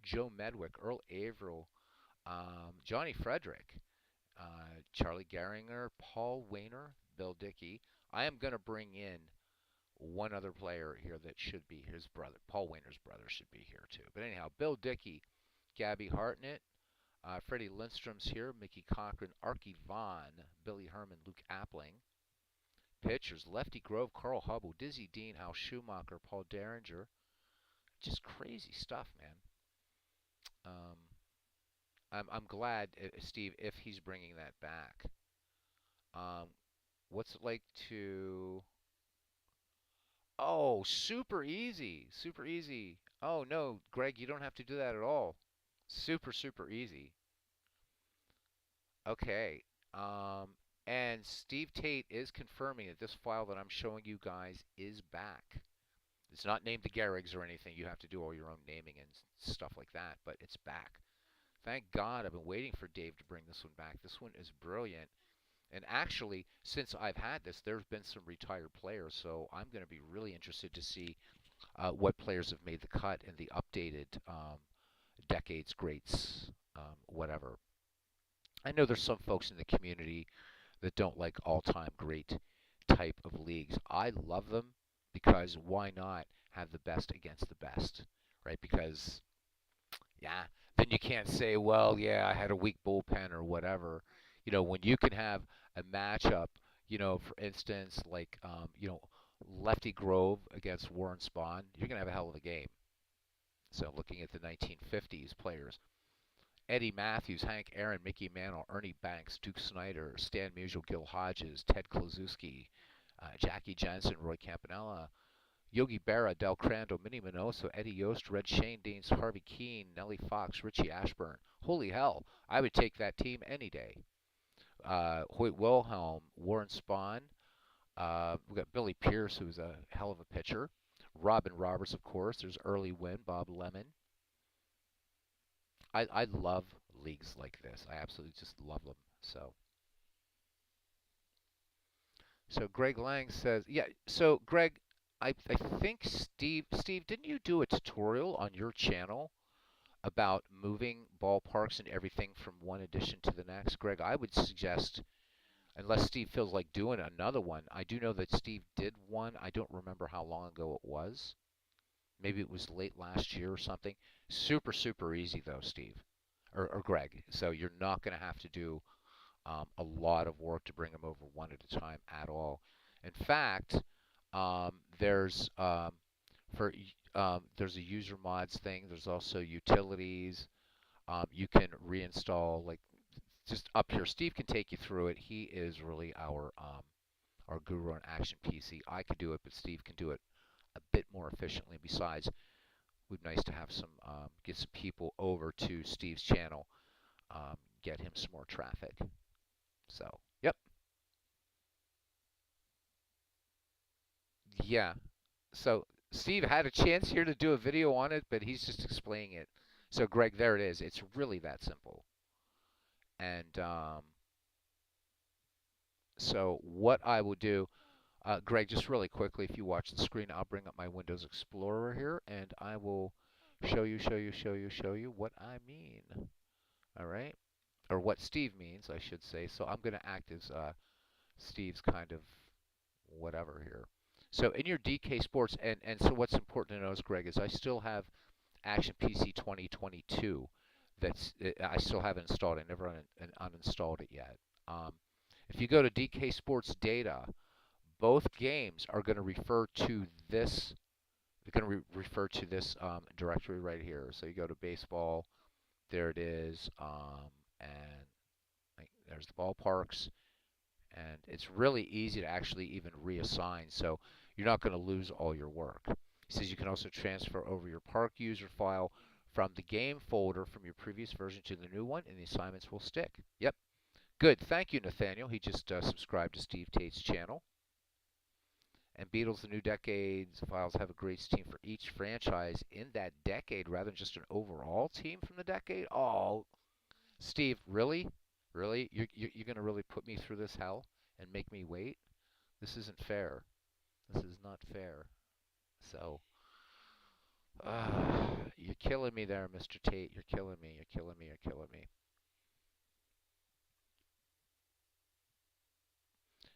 Joe Medwick, Earl Averill, Johnny Frederick, Charlie Gehringer, Paul Wainer, Bill Dickey. I am going to bring in one other player here that should be his brother. Paul Wainer's brother should be here too. But anyhow, Bill Dickey, Gabby Hartnett, Freddie Lindstrom's here, Mickey Cochran, Archie Vaughn, Billy Herman, Luke Appling. Pitchers, Lefty Grove, Carl Hubble, Dizzy Dean, Hal Schumacher, Paul Derringer. Just crazy stuff, man. Um, I'm glad, Steve, if he's bringing that back. Um, what's it like to? Oh, super easy, super easy. Oh no, Greg, you don't have to do that at all. Super, super easy. Okay. Um, and Steve Tate is confirming that this file that I'm showing you guys is back. It's not named the Gehrigs or anything. You have to do all your own naming and stuff like that, but it's back. Thank God I've been waiting for Dave to bring this one back. This one is brilliant. And actually, since I've had this, there's been some retired players, so I'm going to be really interested to see what players have made the cut in the updated decades greats, whatever. I know there's some folks in the community that don't like all-time great type of leagues. I love them because why not have the best against the best, right? Because yeah, then you can't say, well, yeah, I had a weak bullpen or whatever. When you can have a matchup, for instance, like Lefty Grove against Warren Spahn, you're gonna have a hell of a game. So looking at the 1950s players, Eddie Matthews, Hank Aaron, Mickey Mantle, Ernie Banks, Duke Snyder, Stan Musial, Gil Hodges, Ted Kluszewski, Jackie Jensen, Roy Campanella, Yogi Berra, Del Crandall, Minnie Minoso, Eddie Yost, Red Shane Deans, Harvey Keene, Nellie Fox, Richie Ashburn. Holy hell, I would take that team any day. Hoyt Wilhelm, Warren Spahn. We've got Billy Pierce, who's a hell of a pitcher. Robin Roberts, of course. There's Early Wynn, Bob Lemon. I love leagues like this. I absolutely just love them. So Greg Lang says, yeah. So Greg, I think Steve, didn't you do a tutorial on your channel about moving ballparks and everything from one edition to the next? Greg, I would suggest, unless Steve feels like doing another one. I do know that Steve did one. I don't remember how long ago it was. Maybe it was late last year or something. Super, super easy though, Steve or Greg. So you're not going to have to do a lot of work to bring them over one at a time at all. In fact, there's there's a user mods thing. There's also utilities. You can reinstall like just up here. Steve can take you through it. He is really our guru on Action PC. I could do it, but Steve can do it a bit more efficiently. Besides, it would be nice to have some get some people over to Steve's channel, get him some more traffic. So, yep, yeah. So Steve had a chance here to do a video on it, but he's just explaining it. So Greg, there it is. It's really that simple. And so what I will do, Greg, just really quickly, if you watch the screen, I'll bring up my Windows Explorer here, and I will show you what I mean. All right, or what Steve means, I should say. So I'm going to act as Steve's kind of whatever here. So in your DK Sports, and so what's important to know is, Greg, is I still have Action PC 2022 I still haven't installed. I never uninstalled it yet. Um, if you go to DK Sports Data, both games are going to refer to this. They're going to refer to this directory right here. So you go to baseball, there it is, and there's the ballparks, and it's really easy to actually even reassign, so you're not going to lose all your work. He says you can also transfer over your park user file from the game folder from your previous version to the new one, and the assignments will stick. Yep, Good. Thank you, Nathaniel. He just subscribed to Steve Tate's channel. And Beatles, the new decades files have a great team for each franchise in that decade rather than just an overall team from the decade. Oh, Steve, really? Really? You're going to really put me through this hell and make me wait? This isn't fair. This is not fair. So, you're killing me there, Mr. Tate. You're killing me. You're killing me. You're killing me.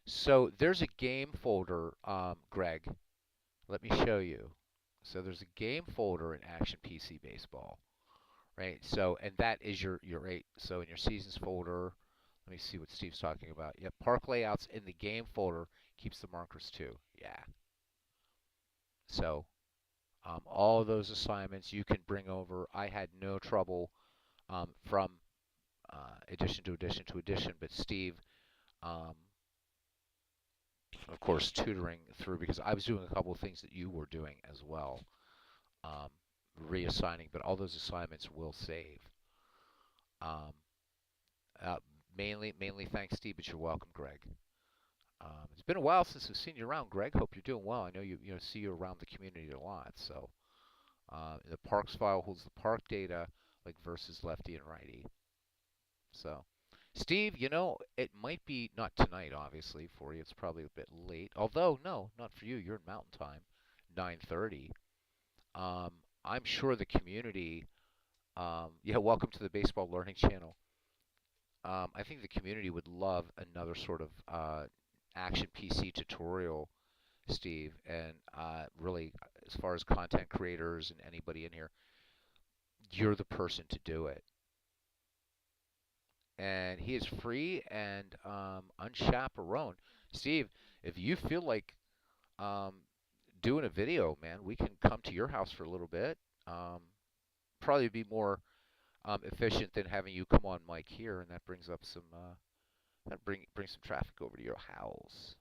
So there's a game folder, Greg. Let me show you. So there's a game folder in Action PC Baseball, right? So and that is your rate. So in your seasons folder, let me see what Steve's talking about. Yep, park layouts in the game folder keeps the markers too. Yeah. So all of those assignments you can bring over. I had no trouble from edition to edition to edition, but Steve, um, of course, tutoring through because I was doing a couple of things that you were doing as well, um, reassigning, but all those assignments will save. Um, uh, mainly thanks, Steve, but you're welcome, Greg. It's been a while since I've seen you around, Greg. Hope you're doing well. I know you see you around the community a lot. So the parks file holds the park data like versus lefty and righty. So, Steve, it might be not tonight, obviously, for you. It's probably a bit late. Although, no, not for you. You're in Mountain Time, 9:30. Um, I'm sure the community. Yeah, welcome to the Baseball Learning Channel. I think the community would love another sort of Action PC tutorial, Steve. And really, as far as content creators and anybody in here, you're the person to do it. And he is free and unchaperoned. Steve, if you feel like um, doing a video, man, we can come to your house for a little bit. Um, Probably be more efficient than having you come on mic here, and that brings up some bring some traffic over to your house.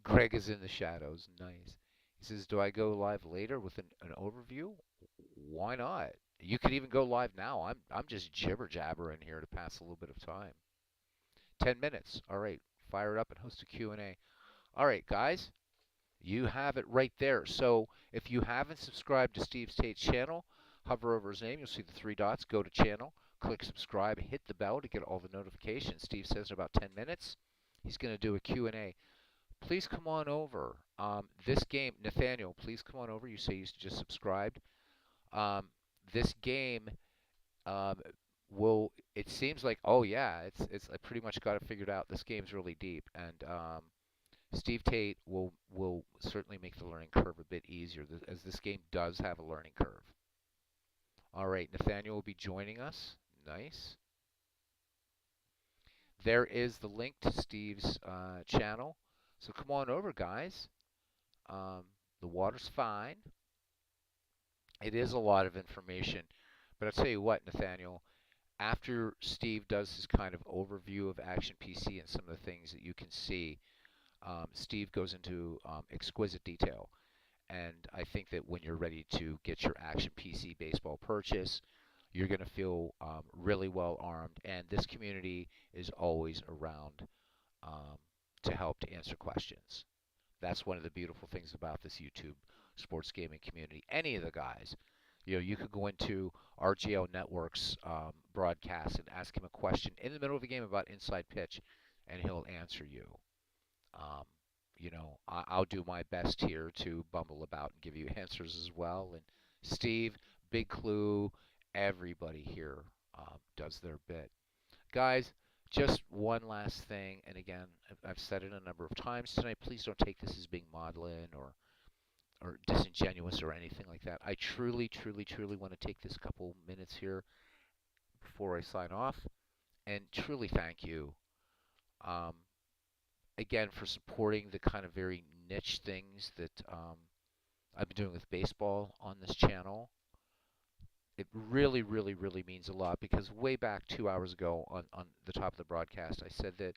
Greg is in the shadows. Nice. He says, "Do I go live later with an overview? Why not? You could even go live now. I'm just jibber jabbering here to pass a little bit of time." 10 minutes. All right. Fire it up and host a Q&A. All right, guys. You have it right there. So if you haven't subscribed to Steve Tate's channel, hover over his name. You'll see the three dots. Go to channel, click subscribe, hit the bell to get all the notifications. Steve says in about 10 minutes, he's going to do a Q&A. Please come on over. This game, Nathaniel, please come on over. You say you just subscribed. Um, this game um, it seems like, oh yeah, I pretty much got it figured out. This game's really deep, and Steve Tate will certainly make the learning curve a bit easier, as this game does have a learning curve. All right, Nathaniel will be joining us. Nice. There is the link to Steve's channel. So come on over, guys. Um, the water's fine. It is a lot of information, but I'll tell you what, Nathaniel, after Steve does his kind of overview of Action PC and some of the things that you can see, Steve goes into exquisite detail. And I think that when you're ready to get your Action PC baseball purchase, you're going to feel really well armed. And this community is always around um, to help to answer questions. That's one of the beautiful things about this YouTube sports gaming community. Any of the guys, you could go into RGL Network's broadcast and ask him a question in the middle of the game about inside pitch, and he'll answer you. Um, I'll do my best here to bumble about and give you answers as well. And Steve, Big Clue, everybody here does their bit. Guys, just one last thing, and again, I've said it a number of times tonight. Please don't take this as being maudlin or disingenuous or anything like that. I truly, truly, truly want to take this couple minutes here before I sign off and truly thank you. Um, Again, for supporting the kind of very niche things that I've been doing with baseball on this channel. It really, really, really means a lot because way back 2 hours ago on the top of the broadcast, I said that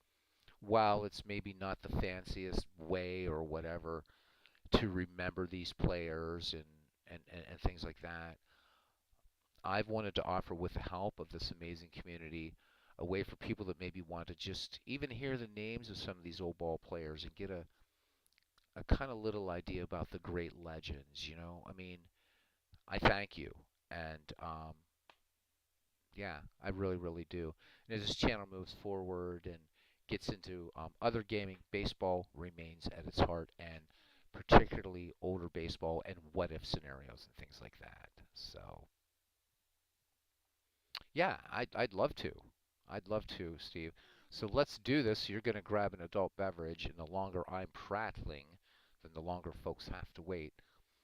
while it's maybe not the fanciest way or whatever to remember these players and things like that, I've wanted to offer with the help of this amazing community a way for people that maybe want to just even hear the names of some of these old ball players and get a kind of little idea about the great legends, you know? I mean, I thank you. And yeah, I really, really do. And as this channel moves forward and gets into other gaming, baseball remains at its heart, and particularly older baseball and what if scenarios and things like that. So, yeah, I'd love to. I'd love to, Steve. So let's do this. You're going to grab an adult beverage, and the longer I'm prattling, then the longer folks have to wait.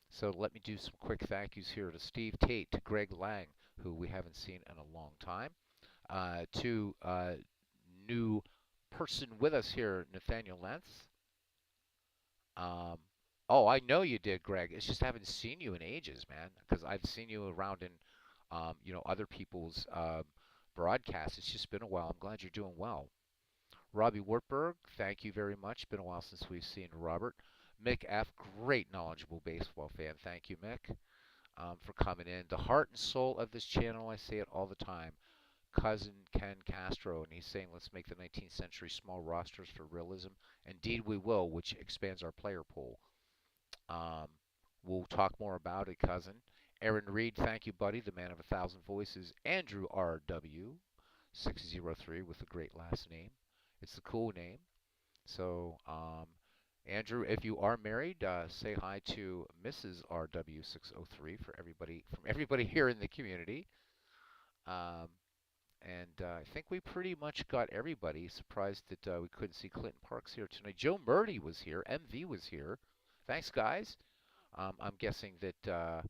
So let me do some quick thank yous here to Steve Tate, to Greg Lang, who we haven't seen in a long time, to new person with us here, Nathaniel Lentz. Um, oh, I know you did, Greg. It's just I haven't seen you in ages, man. Because I've seen you around in, other people's broadcasts. It's just been a while. I'm glad you're doing well. Robbie Wartberg, thank you very much. Been a while since we've seen Robert. Mick F., great knowledgeable baseball fan. Thank you, Mick, for coming in. The heart and soul of this channel, I say it all the time. Cousin Ken Castro, and he's saying let's make the 19th century small rosters for realism. Indeed, we will, which expands our player pool. Um, we'll talk more about it, cousin. Aaron Reed, thank you, buddy, the man of a thousand voices. Andrew R.W., 603 with a great last name. It's a cool name. So, Andrew, if you are married, say hi to Mrs. RW603 for everybody from everybody here in the community. Um, and I think we pretty much got everybody. Surprised that we couldn't see Clinton Parks here tonight. Joe Murdy was here. MV was here. Thanks, guys. I'm guessing that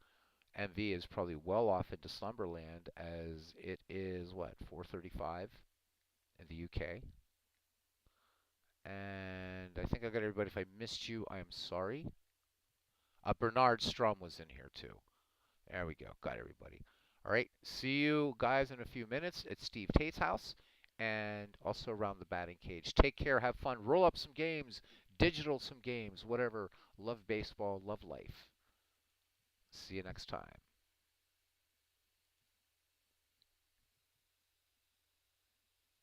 MV is probably well off into slumberland as it is, what, 4:35 in the UK. And I think I got everybody. If I missed you, I am sorry. Bernard Strum was in here too. There we go. Got everybody. All right. See you guys in a few minutes at Steve Tate's house and also around the batting cage. Take care. Have fun. Roll up some games. Digital some games. Whatever. Love baseball. Love life. See you next time.